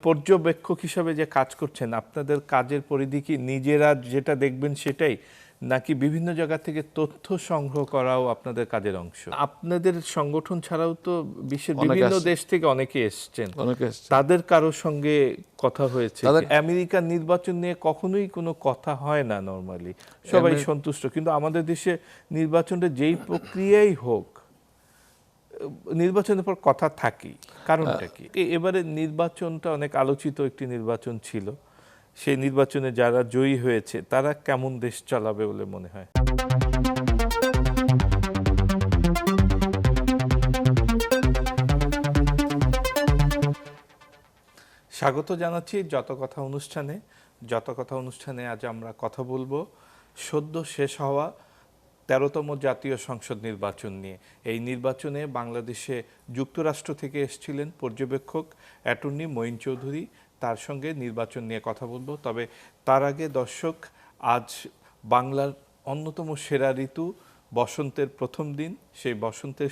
পর্যবেক্ষক হিসাবে যে কাজ করছেন, আপনাদের কাজের পরিধি কি নিজেরা যেটা দেখবেন সেটাই, নাকি বিভিন্ন জায়গা থেকে তথ্য সংগ্রহ করাও আপনাদের কাজের অংশ? আপনাদের সংগঠন ছাড়াও তো বিশ্বের বিভিন্ন দেশ থেকে অনেকে এসছেন, তাদের কারোর সঙ্গে কথা হয়েছে? আমেরিকার নির্বাচন নিয়ে কখনোই কোনো কথা হয় না নরমালি, সবাই সন্তুষ্ট, কিন্তু আমাদের দেশে নির্বাচনের যেই প্রক্রিয়াই হোক, নির্বাচনের পর কথা থাকি, কারণটা কি? এবারে নির্বাচনটা অনেক আলোচিত একটি নির্বাচন ছিল, সেই নির্বাচনে যারা জয়ী হয়েছে তারা কেমন দেশ চালাবে বলে মনে হয়? স্বাগত জানাচ্ছি যত কথা অনুষ্ঠানে। যত কথা অনুষ্ঠানে আজ আমরা কথা বলবো সদ্য শেষ হওয়া 13তম জাতীয় সংসদ নির্বাচন নিয়ে। এই নির্বাচনে বাংলাদেশে যুক্তরাষ্ট্র থেকে এসেছিলেন পর্যবেক্ষক অ্যাটর্নি মঈন চৌধুরী, তার সঙ্গে নির্বাচন নিয়ে কথা বলবো। তবে তার আগে দর্শক, আজ বাংলার অন্যতম সেরা ঋতু বসন্তের প্রথম দিন, সেই বসন্তের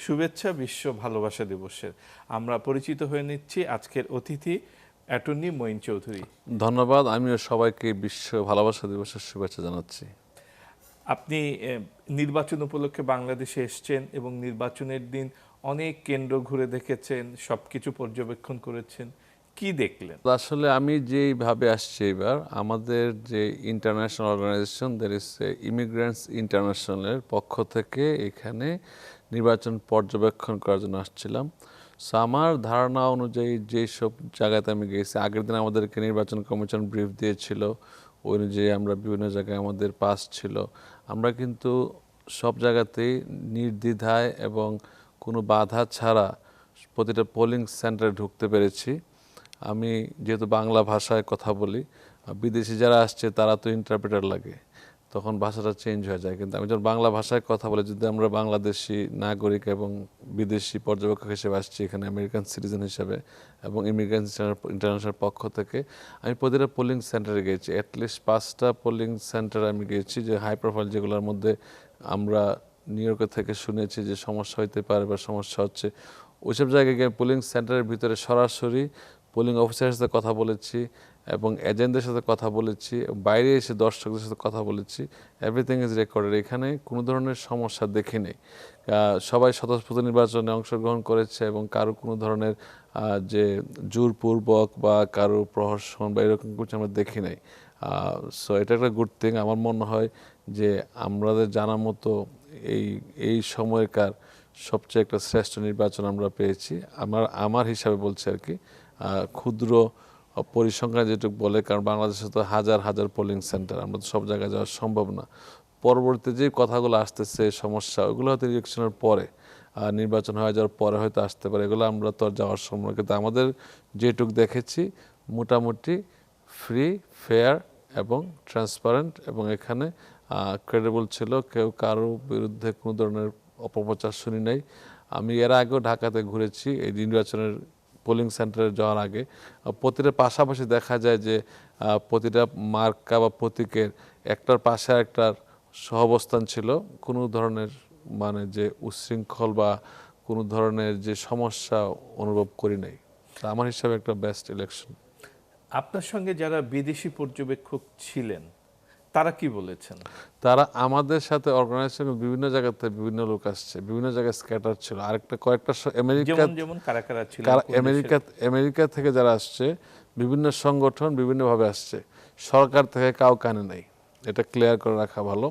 শুভেচ্ছা বিশ্ব ভালোবাসা দিবসের। আমরা পরিচিত হয়ে নিচ্ছি আজকের অতিথি অ্যাটর্নি মঈন চৌধুরী। ধন্যবাদ। আমিও সবাইকে বিশ্ব ভালোবাসা দিবসের শুভেচ্ছা জানাচ্ছি। আপনি নির্বাচন উপলক্ষে বাংলাদেশে এসছেন এবং নির্বাচনের দিন অনেক কেন্দ্র ঘুরে দেখেছেন, সবকিছু পর্যবেক্ষণ করেছেন, কি দেখলেন? আসলে আমি যেইভাবে আসছি এবার, আমাদের যে international organization that is immigrants ইন্টারন্যাশনালের পক্ষ থেকে এখানে নির্বাচন পর্যবেক্ষণ করার জন্য আসছিলাম। সো আমার ধারণা অনুযায়ী যেসব জায়গাতে আমি গেছি, আগের দিন আমাদেরকে নির্বাচন কমিশন ব্রিফ দিয়েছিল, ওই অনুযায়ী আমরা বিভিন্ন জায়গায় আমাদের পাস ছিল। আমরা কিন্তু সব জায়গাতেই নির্দ্বিধায় এবং কোনো বাধা ছাড়া প্রতিটা পোলিং সেন্টারে ঢুকতে পেরেছি। আমি যেহেতু বাংলা ভাষায় কথা বলি, বিদেশি যারা আসছে তারা তো ইন্টারপ্রেটার লাগে, তখন ভাষাটা চেঞ্জ হয়ে যায়। কিন্তু আমি যখন বাংলা ভাষায় কথা বলি, যদি আমরা বাংলাদেশি নাগরিক এবং বিদেশি পর্যবেক্ষক হিসেবে আসছি এখানে, আমেরিকান সিটিজেন হিসেবে এবং ইমিগ্রেন্ট ইন্টারন্যাশনাল পক্ষ থেকে, আমি প্রতিটা পোলিং সেন্টারে গিয়েছি। অ্যাটলিস্ট 5টা পোলিং সেন্টারে আমি গিয়েছি, যে হাই প্রোফাইল, যেগুলোর মধ্যে আমরা নিউ ইয়র্ক থেকে শুনেছি যে সমস্যা হইতে পারে বা সমস্যা হচ্ছে। ওইসব জায়গায় গিয়ে পোলিং সেন্টারের ভিতরে সরাসরি পোলিং অফিসারের সাথে কথা বলেছি এবং এজেন্টদের সাথে কথা বলেছি, বাইরে এসে দর্শকদের সাথে কথা বলেছি। Everything is recorded. এখানে কোনো ধরনের সমস্যা দেখি নেই। সবাই স্বতঃস্ফূর্ত নির্বাচনে অংশগ্রহণ করেছে এবং কারো কোনো ধরনের যে জোরপূর্বক বা কারো প্রহসন বা এরকম কিছু আমরা দেখি নাই। সো এটা একটা গুড থিং। আমার মনে হয় যে আমাদের জানা মতো এই সময়কার সবচেয়ে একটা শ্রেষ্ঠ নির্বাচন আমরা পেয়েছি। আমার হিসাবে বলছি আর কি, ক্ষুদ্র পরিসংখ্যান যেটুকু বলে, কারণ বাংলাদেশে তো হাজার হাজার পোলিং সেন্টার, আমরা তো সব জায়গায় যাওয়া সম্ভব না। পরবর্তীতে যে কথাগুলো আসতেছে সমস্যা, ওগুলো হয়তো ইলেকশনের পরে, নির্বাচন হয়ে যাওয়ার পরে হয়তো আসতে পারে, এগুলো আমরা তো আর যাওয়ার সম্ভব না। কিন্তু আমাদের যেটুকু দেখেছি মোটামুটি ফ্রি, ফেয়ার এবং ট্রান্সপারেন্ট, এবং এখানে ক্রেডিবল ছিল। কেউ কারো বিরুদ্ধে কোনো ধরনের অপপ্রচার শুনি নাই। আমি এর আগেও ঢাকাতে ঘুরেছি এই নির্বাচনের পোলিং সেন্টারে যাওয়ার আগে। প্রতিটা পাশাপাশি দেখা যায় যে প্রতিটা মার্কা বা প্রতীকের একটার পাশে একটার সহাবস্থান ছিল। কোনো ধরনের মানে যে উচ্ছৃঙ্খল বা কোনো ধরনের যে সমস্যা অনুভব করি নাই। আমার হিসাবে একটা বেস্ট ইলেকশন। আপনার সঙ্গে যারা বিদেশি পর্যবেক্ষক ছিলেন তারা কি বলেছেন? তারা আমাদের সাথে অর্গানাইজেশন বিভিন্ন জায়গাতে বিভিন্ন লোক আসছে, বিভিন্ন জায়গায় স্ক্যাটার ছিল। আরেকটা কয়েকটা আমেরিকা থেকে যারা আসছে, বিভিন্ন সংগঠন বিভিন্নভাবে আসছে, সরকার থেকে কাউ কানে নাই, এটা ক্লিয়ার করে রাখা ভালো।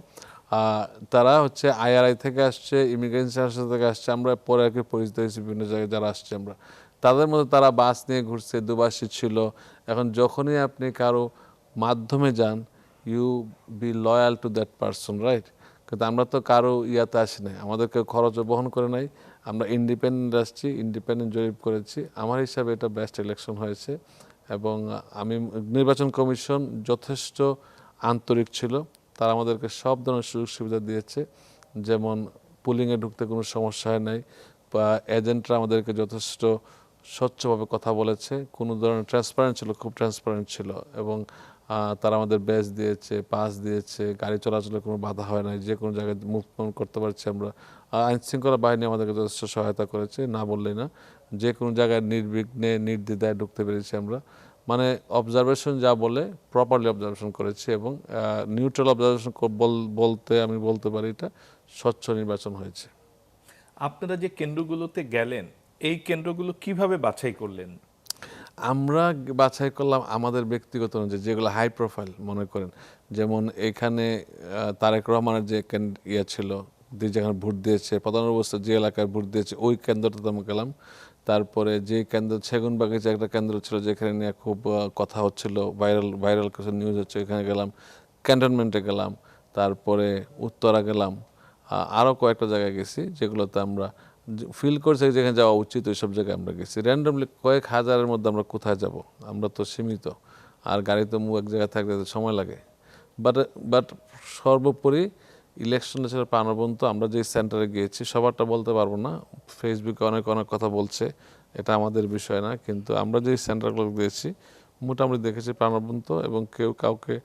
তারা হচ্ছে IRI থেকে আসছে, ইমিগ্রেশন থেকে আসছে। আমরা পরে আর কি পরিচিত হয়েছি বিভিন্ন জায়গায় যারা আসছে আমরা, তাদের মধ্যে তারা বাস নিয়ে ঘুরছে, দুবাসী ছিল। এখন যখনই আপনি কারো মাধ্যমে যান, you be loyal to that person, right? কিন্তু আমরা তো কারো ইয়াতে আসি নাই, আমাদেরকে খরচও বহন করে নাই। আমরা ইন্ডিপেন্ডেন্ট আসছি, ইন্ডিপেন্ডেন্ট জরিপ করেছি। আমার হিসাবে এটা বেস্ট ইলেকশন হয়েছে। এবং নির্বাচন কমিশন যথেষ্ট আন্তরিক ছিল, তারা আমাদেরকে সব ধরনের সুযোগ সুবিধা দিয়েছে। যেমন পুলিংয়ে ঢুকতে কোনো সমস্যা হয় নাই, বা এজেন্টরা আমাদেরকে যথেষ্ট স্বচ্ছভাবে কথা বলেছে। কোনো ধরনের ট্রান্সপারেন্ট ছিল, খুব ট্রান্সপারেন্ট ছিল। এবং তারা আমাদের ব্যাচ দিয়েছে, পাস দিয়েছে, গাড়ি চলাচলের কোনো বাধা হয় নাই, যে কোনো জায়গায় মুভমেন্ট করতে পারছি আমরা। আইনশৃঙ্খলা বাহিনী আমাদেরকে যথেষ্ট সহায়তা করেছে, না বললেই না। যে কোনো জায়গায় নির্বিঘ্নে নির্দ্বিধায় ঢুকতে পেরেছি আমরা। মানে অবজারভেশন যা বলে প্রপারলি অবজারভেশন করেছি এবং নিউট্রাল অবজারভেশন বলতে আমি বলতে পারি এটা স্বচ্ছ নির্বাচন হয়েছে। আপনারা যে কেন্দ্রগুলোতে গেলেন, এই কেন্দ্রগুলো কিভাবে বাছাই করলেন? আমরা বাছাই করলাম আমাদের ব্যক্তিগত অনুযায়ী, যেগুলো হাই প্রোফাইল মনে করেন, যেমন এখানে তারেক রহমানের যে ইয়ে ছিল, যেখানে ভোট দিয়েছে, প্রধান অবস্থা যে এলাকায় ভোট দিয়েছে ওই কেন্দ্রটাতে আমরা গেলাম। তারপরে যে কেন্দ্র সেগুনবাগিচে একটা কেন্দ্র ছিল যেখানে নিয়ে খুব কথা হচ্ছিল, ভাইরাল কিছু নিউজ হচ্ছে, এখানে গেলাম। ক্যান্টনমেন্টে গেলাম, তারপরে উত্তরা গেলাম, আরও কয়েকটা জায়গায় গেছি যেগুলোতে আমরা ফিল করছি যেখানে যাওয়া উচিত ওই সব জায়গায় আমরা গেছি। র্যান্ডমলি কয়েক হাজারের মধ্যে আমরা কোথায় যাব, আমরা তো সীমিত, আর গাড়িতে এক জায়গায় থাকতে সময় লাগে। বাট বাট সর্বোপরি ইলেকশনটা ছিল প্রাণবন্ত। আমরা যে সেন্টারে গিয়েছি সবারটা বলতে পারবো না, ফেসবুকে অনেক অনেক কথা বলছে, এটা আমাদের বিষয় না, কিন্তু আমরা যে সেন্টারগুলো দিয়েছি মোটামুটি দেখেছি প্রাণবন্ত। এবং কেউ কাউকে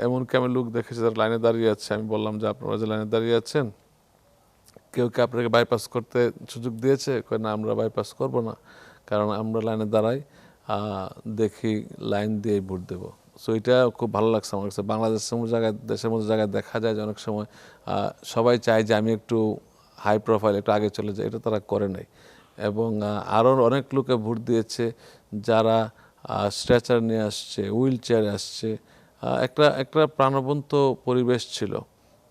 এমনকি আমি লোক দেখেছি যারা লাইনে দাঁড়িয়ে আছে, আমি বললাম যে আপনারা যে লাইনে দাঁড়িয়ে আছেন কেউ কি আপনাকে বাইপাস করতে সুযোগ দিয়েছে? কয় না, আমরা বাইপাস করব না, কারণ আমরা লাইনে দাঁড়াই, দেখি লাইন দিয়ে ভোট দেবো। সো এটা খুব ভালো লাগছে আমার কাছে। বাংলাদেশের জায়গায়, দেশের মধ্যে জায়গায় দেখা যায় যে অনেক সময় সবাই চায় যে আমি একটু হাই প্রোফাইল, একটু আগে চলে যাই, এটা তারা করে নাই। এবং আরও অনেক লোকে ভোট দিয়েছে যারা স্ট্রেচার নিয়ে আসছে, হুইল চেয়ারে আসছে। একটা একটা প্রাণবন্ত পরিবেশ ছিল।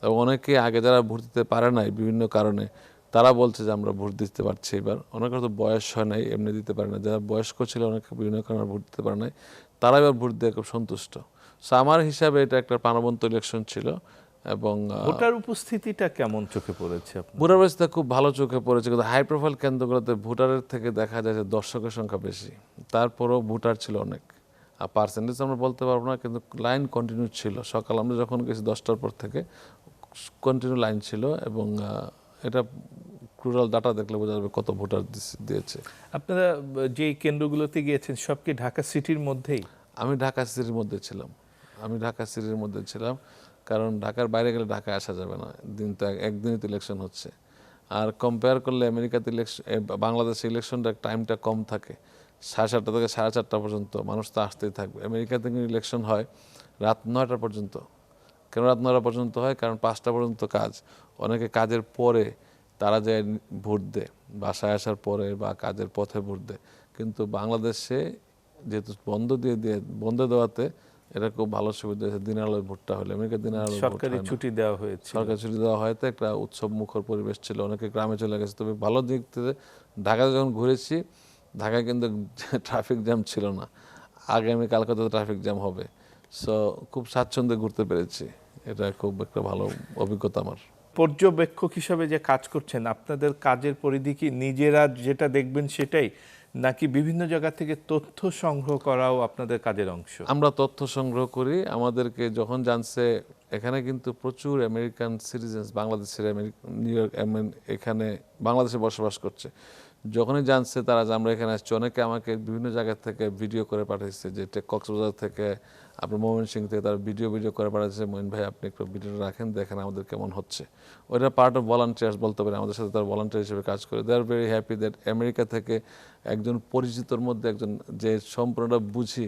এবং অনেকে আগে যারা ভোট দিতে পারে নাই বিভিন্ন কারণে, তারা বলছে যে আমরা ভোট দিতে পারছি এবার। অনেকের তো বয়স হয় নাই, এমনি দিতে পারে না। যারা বয়স্ক ছিল অনেকে বিভিন্ন কারণে ভোট দিতে পারে নাই, তারা এবার ভোট দিয়ে খুব সন্তুষ্ট। সো আমার হিসাবে এটা একটা প্রাণবন্ত ইলেকশন ছিল। এবং ভোটার উপস্থিতিটা কেমন চোখে পড়েছে আপনার? ভোটার ব্যবস্থা খুব ভালো চোখে পড়েছে, কিন্তু হাই প্রোফাইল কেন্দ্রগুলোতে ভোটারের থেকে দেখা যায় যে দর্শকের সংখ্যা বেশি, তারপরেও ভোটার ছিল অনেক। আর পার্সেন্টেজ আমরা বলতে পারবো না, কিন্তু লাইন কন্টিনিউ ছিল। সকাল আমরা যখন গেছি 10টার পর থেকে কন্টিনিউ লাইন ছিল। এবং এটা টোটাল ডাটা দেখলে বোঝা যাবে কত ভোটার দিয়েছে। আপনারা যে কেন্দ্রগুলোতে গিয়েছেন সব কি ঢাকা সিটির মধ্যেই? আমি ঢাকা সিটির মধ্যে ছিলাম। আমি ঢাকা সিটির মধ্যে ছিলাম, কারণ ঢাকার বাইরে গেলে ঢাকায় আসা যাবে না, দিন তো একদিনই তো ইলেকশন হচ্ছে। আর কম্পেয়ার করলে আমেরিকাতে ইলেকশন, বাংলাদেশে ইলেকশনটা টাইমটা কম থাকে, 7:30 থেকে 4:30 পর্যন্ত মানুষ তো আসতেই থাকবে। আমেরিকাতে কিন্তু ইলেকশন হয় রাত 9টা পর্যন্ত। কেন রাত 9টা পর্যন্ত হয়? কারণ 5টা পর্যন্ত কাজ। অনেকে কাজের পরে তারা যায় ভোট দেয়, বাসায় আসার পরে বা কাজের পথে ভোট দেয়। কিন্তু বাংলাদেশে যেহেতু বন্ধ দেওয়াতে এটা খুব ভালো সুবিধা হয়েছে। দিনের আলোয় ভোটটা হলে, আমেরিকার দিনের আলোয় ভোট সরকারি হয় না। ছুটি দেওয়া হয়েছে। সরকার ছুটি দেওয়া হয়তো একটা উৎসব মুখর পরিবেশ ছিল, অনেকে গ্রামে চলে গেছে। তবে ভালো দিক থেকে ঢাকাতে যখন ঘুরেছি, ঢাকায় কিন্তু ট্রাফিক জ্যাম ছিল না। আগামী কালকাতাতে ট্রাফিক জ্যাম হবে। সো খুব স্বাচ্ছন্দ্যে ঘুরতে পেরেছি, এটা খুব একটা ভালো অভিজ্ঞতা আমার। পর্যবেক্ষক হিসাবে যে কাজ করছেন, আপনাদের কাজের পরিধি কি নিজেরা যেটা দেখবেন সেটাই, নাকি বিভিন্ন জায়গা থেকে তথ্য সংগ্রহ করাও আপনাদের কাজের অংশ? আমরা তথ্য সংগ্রহ করি। আমাদেরকে যখন জানছে এখানে কিন্তু প্রচুর আমেরিকান সিটিজেন্স, বাংলাদেশের নিউ ইয়র্ক এখানে বাংলাদেশে বসবাস করছে, যখনই জানছে তারা যে আমরা এখানে আসছি, অনেকে আমাকে বিভিন্ন জায়গা থেকে ভিডিও করে পাঠিয়েছে, যে কক্সবাজার থেকে, আপনার ময়মনসিংহ থেকে তারা ভিডিও করে পাঠিয়েছে, মঈন ভাই আপনি একটু ভিডিওটা রাখেন, দেখেন আমাদের কেমন হচ্ছে। ওইটা পার্ট অফ ভলান্টিয়ার্স বলতে পারি, আমাদের সাথে তারা ভলান্টিয়ার হিসেবে কাজ করে। They are very happy that America থেকে একজন পরিচিতর মধ্যে একজন, যে সম্পূর্ণটা বুঝি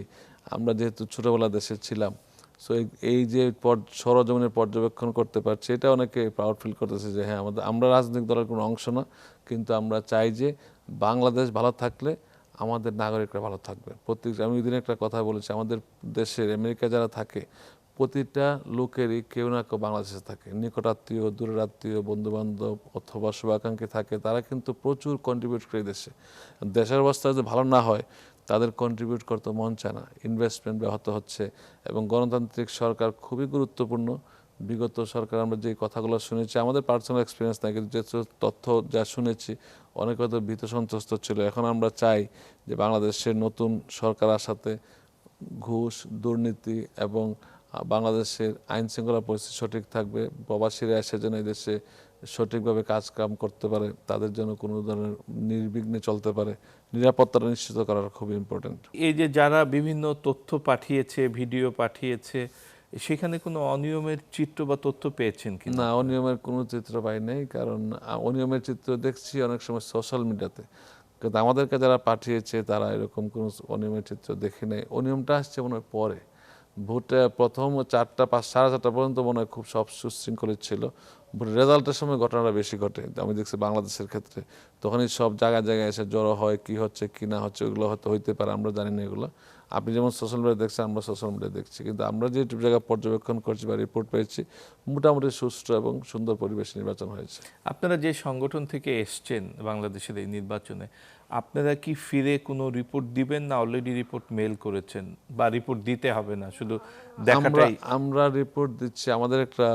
আমরা যেহেতু ছোটোবেলা দেশে ছিলাম। সো এই যে সরজমিনের পর্যবেক্ষণ করতে পারছি, এটা অনেকে প্রাউড ফিল করতেছে যে হ্যাঁ, আমরা রাজনৈতিক দলের কোনো অংশ না, কিন্তু আমরা চাই যে বাংলাদেশ ভালো থাকলে আমাদের নাগরিকরা ভালো থাকবে। আমি ওই দিন একটা কথা বলেছি, আমাদের দেশের আমেরিকা যারা থাকে প্রতিটা লোকেরই কেউ না কেউ বাংলাদেশে থাকে, নিকটাত্মীয়, দূরের আত্মীয়, বন্ধুবান্ধব অথবা শুভাকাঙ্ক্ষী থাকে। তারা কিন্তু প্রচুর কন্ট্রিবিউট করে দেশের অবস্থা যদি ভালো না হয় তাদের কন্ট্রিবিউট করতে মন চায় না, ইনভেস্টমেন্ট ব্যাহত হচ্ছে। এবং গণতান্ত্রিক সরকার খুবই গুরুত্বপূর্ণ। বিগত সরকার আমরা যে কথাগুলো শুনেছি, আমাদের পার্সোনাল এক্সপিরিয়েন্স নাই, কিন্তু যে তথ্য যা শুনেছি অনেক হয়তো ভীত সন্ত্রস্ত ছিল। এখন আমরা চাই যে বাংলাদেশের নতুন সরকার আসাতে ঘুষ, দুর্নীতি এবং বাংলাদেশের আইন শৃঙ্খলা পরিস্থিতি সঠিক থাকবে, প্রবাসীরা এসে যেন এই দেশে সঠিকভাবে কাম করতে পারে, তাদের জন্য কোনো ধরনের নির্বিঘ্নে চলতে পারে, নিরাপত্তাটা নিশ্চিত করা খুবই ইম্পর্টেন্ট। এই যে যারা বিভিন্ন তথ্য পাঠিয়েছে, ভিডিও পাঠিয়েছে, সেখানে কোনো অনিয়মের চিত্র বা তথ্য পেয়েছেন কি না, অনিয়মের কোনো চিত্র পাই নাই, কারণ অনিয়মের চিত্র দেখছি অনেক সময় সোশ্যাল মিডিয়াতে, কিন্তু আমাদেরকে যারা পাঠিয়েছে তারা এরকম কোনো অনিয়মের চিত্র দেখে নেই। অনিয়মটা আসছে মনে হয় পরে, ভোটে প্রথম 4টা 5 সাড়ে 4টা পর্যন্ত মনে হয় খুব সব সুশৃঙ্খলিত ছিল। ভোট রেজাল্টের সময় ঘটনাটা বেশি ঘটে, আমি দেখছি বাংলাদেশের ক্ষেত্রে। তখনই সব জায়গায় জায়গায় এসে জড়ো হয়, কি হচ্ছে কি না হচ্ছে ওগুলো হয়তো হইতে পারে, আমরা জানি না এগুলো। আপনি যেমন সোশ্যাল মিডিয়া দেখছেন, আমরা সোশ্যাল মিডিয়া দেখছি, কিন্তু আমরা যে জায়গায় পর্যবেক্ষণ করছি বা রিপোর্ট পেয়েছি, মোটামুটি সুষ্ঠু এবং সুন্দর পরিবেশ নির্বাচন হয়েছে। আপনারা যে সংগঠন থেকে এসছেন বাংলাদেশের এই নির্বাচনে, আপনারা কি ফিরে কোনো রিপোর্ট দিবেন, না অলরেডি রিপোর্ট মেল করেছেন, বা রিপোর্ট দিতে হবে না, শুধু আমরা দেখাটাই? আমরা রিপোর্ট দিচ্ছি, আমাদের একটা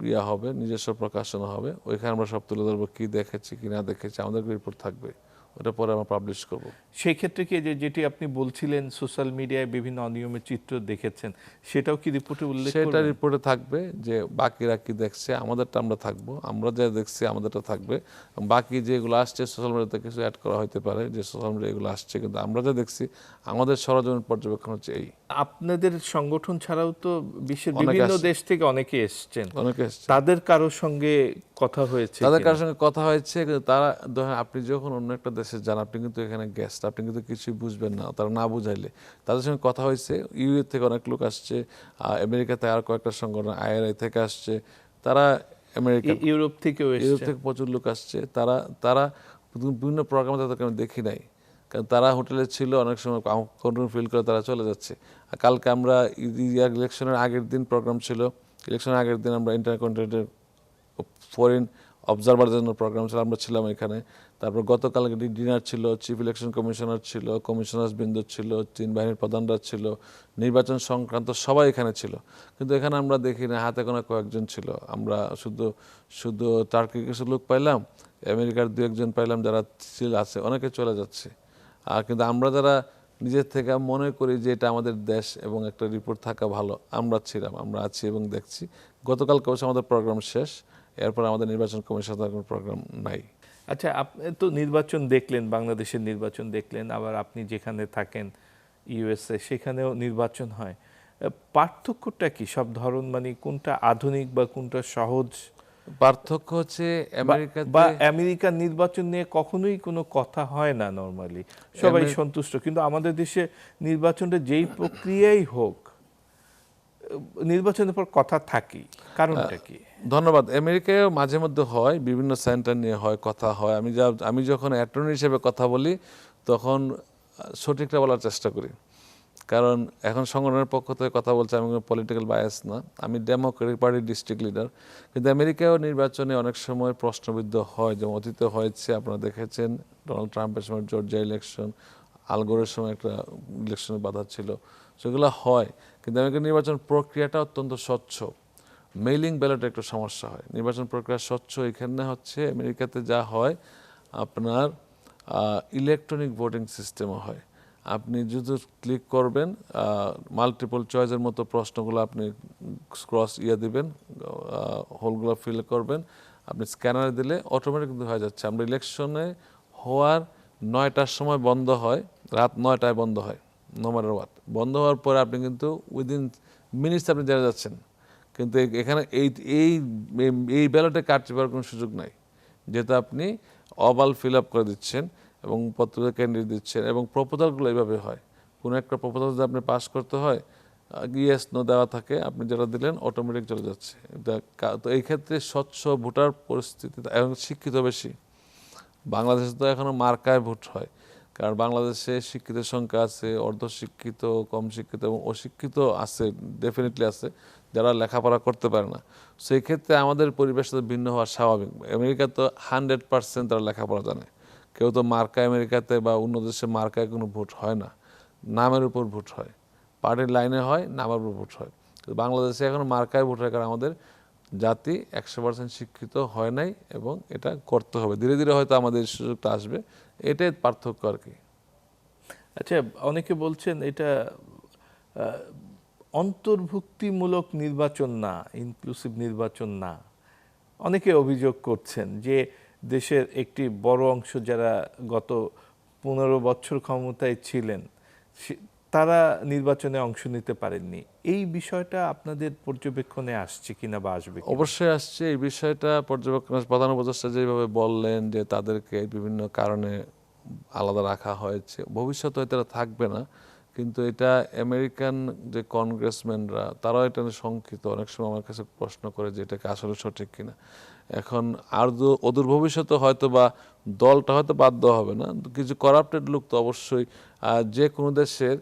ইয়া হবে, নিজস্ব প্রকাশনা হবে, ওইখানে আমরা সব তুলে ধরবো, কি দেখেছি কি না দেখেছি, আমাদের রিপোর্ট থাকবে, ওটা পরে আমরা পাবলিশ করব। সেই ক্ষেত্রে কি যেটি আপনি বলছিলেন সোশ্যাল মিডিয়ায় বিভিন্ন অনিয়মের চিত্র দেখেছেন, সেটাও কি রিপোর্টে উল্লেখ সেটা করবেন? রিপোর্টে থাকবে যে বাকিরা কি দেখছে, আমাদেরটা আমরা থাকবো, আমরা যা দেখছি আমাদেরটা থাকবে। বাকি যেগুলো আসছে সোশ্যাল মিডিয়াতে কিছু অ্যাড করা হতে পারে, যে সোশ্যাল মিডিয়া এগুলো আসছে, কিন্তু আমরা যা দেখছি আমাদের সরজমিন পর্যবেক্ষণ হচ্ছে এই। আপনাদের সংগঠন ছাড়াও তো বিশ্বের অনেকে বিভিন্ন আসছে, দেশ থেকে অনেকে এসছেন, অনেকে এসছে, তাদের কারোর সঙ্গে কথা হয়েছে তাদের কিনা? কারোর সঙ্গে কথা হয়েছে, কিন্তু তারা ধরেন আপনি যখন অন্য একটা দেশে যান, আপনি কিন্তু এখানে গেস্ট, আপনি কিন্তু কিছুই বুঝবেন না, তারা না বুঝাইলে। তাদের সঙ্গে কথা হয়েছে, ইউএ থেকে অনেক লোক আসছে, আমেরিকাতে আর কয়েকটা সংগঠন আইআরআই থেকে আসছে, তারা আমেরিকা, ইউরোপ থেকেও ইউরোপ এসছে। থেকে প্রচুর লোক আসছে। তারা তারা বিভিন্ন প্রোগ্রামে তাদেরকে আমি দেখি নাই, কারণ তারা হোটেলে ছিল, অনেক সময় কন্ট্রোল ফিল করে তারা চলে যাচ্ছে। আর কালকে আমরা ইলেকশনের আগের দিন প্রোগ্রাম ছিল, ইলেকশনের আগের দিন আমরা ইন্টারকন্টিনেন্টাল ফরেন অবজারভার জন্য প্রোগ্রাম ছিল, আমরা ছিলাম এখানে। তারপর গতকালকে ডিনার ছিল, চিফ ইলেকশন কমিশনার ছিল, কমিশনার্স বৃন্দ ছিল, 3 বাহিনীর প্রধানরা ছিল, নির্বাচন সংক্রান্ত সবাই এখানে ছিল। কিন্তু এখানে আমরা দেখি না, হাতে গোনা কয়েকজন ছিল। আমরা শুধু শুধু টার্কির কিছু লোক পাইলাম, আমেরিকার 2-1 পাইলাম, যারা ছিল আছে, অনেকে চলে যাচ্ছে। আর কিন্তু আমরা যারা নিজের থেকে মনে করি যে এটা আমাদের দেশ এবং একটা রিপোর্ট থাকা ভালো, আমরা ছিলাম, আমরা আছি এবং দেখছি। গতকালকে অবশ্য আমাদের প্রোগ্রাম শেষ, এরপর আমাদের নির্বাচন কমিশনের কোনো প্রোগ্রাম নাই। আচ্ছা, আপনি তো নির্বাচন দেখলেন, বাংলাদেশের নির্বাচন দেখলেন, আবার আপনি যেখানে থাকেন ইউএসএ, সেখানেও নির্বাচন হয়। পার্থক্যটা কি? সব ধরন মানে কোনটা আধুনিক বা কোনটা সহজ? পার্থক্য হচ্ছে বা আমেরিকাতে, আমেরিকার নির্বাচন নিয়ে কখনোই কোনো কথা হয় না নরমালি, সবাই সন্তুষ্ট, কিন্তু আমাদের দেশে নির্বাচনটা যেই প্রক্রিয়াই হোক, নির্বাচনের পর কথা থাকি, কারণটা কি? ধন্যবাদ। আমেরিকায়ও মাঝে মধ্যে হয়, বিভিন্ন সেন্টার নিয়ে হয়, কথা হয়। আমি যখন অ্যাটর্নি হিসেবে কথা বলি, তখন সঠিকটা বলার চেষ্টা করি, কারণ এখন সংগঠনের পক্ষ থেকে কথা বলছে, আমি কোনো পলিটিক্যাল বায়াস না, আমি ডেমোক্রেটিক পার্টির ডিস্ট্রিক্ট লিডার। কিন্তু আমেরিকাও নির্বাচনে অনেক সময় প্রশ্নবিদ্ধ হয়, যেমন অতীতে হয়েছে, আপনারা দেখেছেন ডোনাল্ড ট্রাম্পের সময় জর্জিয়া ইলেকশন, আলগোরের সময় একটা ইলেকশনের বাধা ছিল, সেগুলো হয়। কিন্তু আমেরিকার নির্বাচন প্রক্রিয়াটা অত্যন্ত স্বচ্ছ। মেইলিং ব্যালটে একটু সমস্যা হয়, নির্বাচন প্রক্রিয়া স্বচ্ছ। এখানে হচ্ছে আমেরিকাতে যা হয়, আপনার ইলেকট্রনিক ভোটিং সিস্টেমও হয়। আপনি যদি ক্লিক করবেন, মাল্টিপল চয়েসের মতো প্রশ্নগুলো আপনি ক্রস দিবেন, হোলগুলো ফিল করবেন, আপনি স্ক্যানারে দিলে অটোমেটিক কিন্তু হয়ে যাচ্ছে। আমরা ইলেকশনে হওয়ার 9টার সময় বন্ধ হয়, রাত 9টায় বন্ধ হয়, নো ম্যাটার হোয়াট। বন্ধ হওয়ার পরে আপনি কিন্তু উইদিন মিনিটস আপনি জেনে যাচ্ছেন। কিন্তু এখানে এই এই এই ব্যালটে কাটতে পারার কোনো সুযোগ নাই, যেহেতু আপনি অবাল ফিল আপ করে দিচ্ছেন এবং পত্রিকা ক্যান্ডিডেট দিচ্ছেন, এবং প্রপোজালগুলো এইভাবে হয়। কোনো একটা প্রপোজাল যদি আপনি পাস করতে হয়, ইয়েস নো দেওয়া থাকে, আপনি যেটা দিলেন অটোমেটিক চলে যাচ্ছে। তো এই ক্ষেত্রে স্বচ্ছ ভোটার পরিস্থিতি, এবং শিক্ষিত বেশি। বাংলাদেশে তো এখনো মার্কায় ভোট হয়, কারণ বাংলাদেশে শিক্ষিতের সংখ্যা আছে, অর্ধশিক্ষিত, কম শিক্ষিত এবং অশিক্ষিত আছে, ডেফিনেটলি আছে, যারা লেখাপড়া করতে পারে না। সেই ক্ষেত্রে আমাদের পরিবেশ তো ভিন্ন হওয়া স্বাভাবিক। আমেরিকা তো 100% তারা লেখাপড়া জানে। কেউ তো মার্কা, আমেরিকাতে বা অন্য দেশে মার্কায় কোনো ভোট হয় না, নামের উপর ভোট হয়, পার্টির লাইনে হয়, নামের উপর ভোট হয়। বাংলাদেশে এখন মার্কায় ভোট হয়, কারণ আমাদের জাতি 100% শিক্ষিত হয় নাই, এবং এটা করতে হবে, ধীরে ধীরে হয়তো আমাদের সুযোগটা আসবে, এটাই পার্থক্য আর কি। আচ্ছা, অনেকে বলছেন এটা অন্তর্ভুক্তিমূলক নির্বাচন না, ইনক্লুসিভ নির্বাচন না। অনেকে অভিযোগ করছেন যে দেশের একটি বড় অংশ যারা গত 15 বছর ক্ষমতায় ছিলেন, তারা নির্বাচনে অংশ নিতে পারেননি। এই বিষয়টা আপনাদের পর্যবেক্ষণে আসছে কিনা বা আসবে কিনা? অবশ্যই আসছে এই বিষয়টা পর্যবেক্ষণ। প্রধান উপদেষ্টা যেভাবে বললেন যে তাদেরকে বিভিন্ন কারণে আলাদা রাখা হয়েছে, ভবিষ্যতে হয়তো এটা থাকবে না, কিন্তু এটা আমেরিকান যে কংগ্রেসম্যানরা তারাও এটা নিয়ে শঙ্কিত। অনেক সময় আমার কাছে প্রশ্ন করে যে এটাকে আসলে সঠিক কিনা। এখন আর অদূর ভবিষ্যতে হয়তো বা দলটা হয়তো বাদ দেওয়া হবে না, কিছু করাপ্টেড লোক তো অবশ্যই, যে কোনো দেশের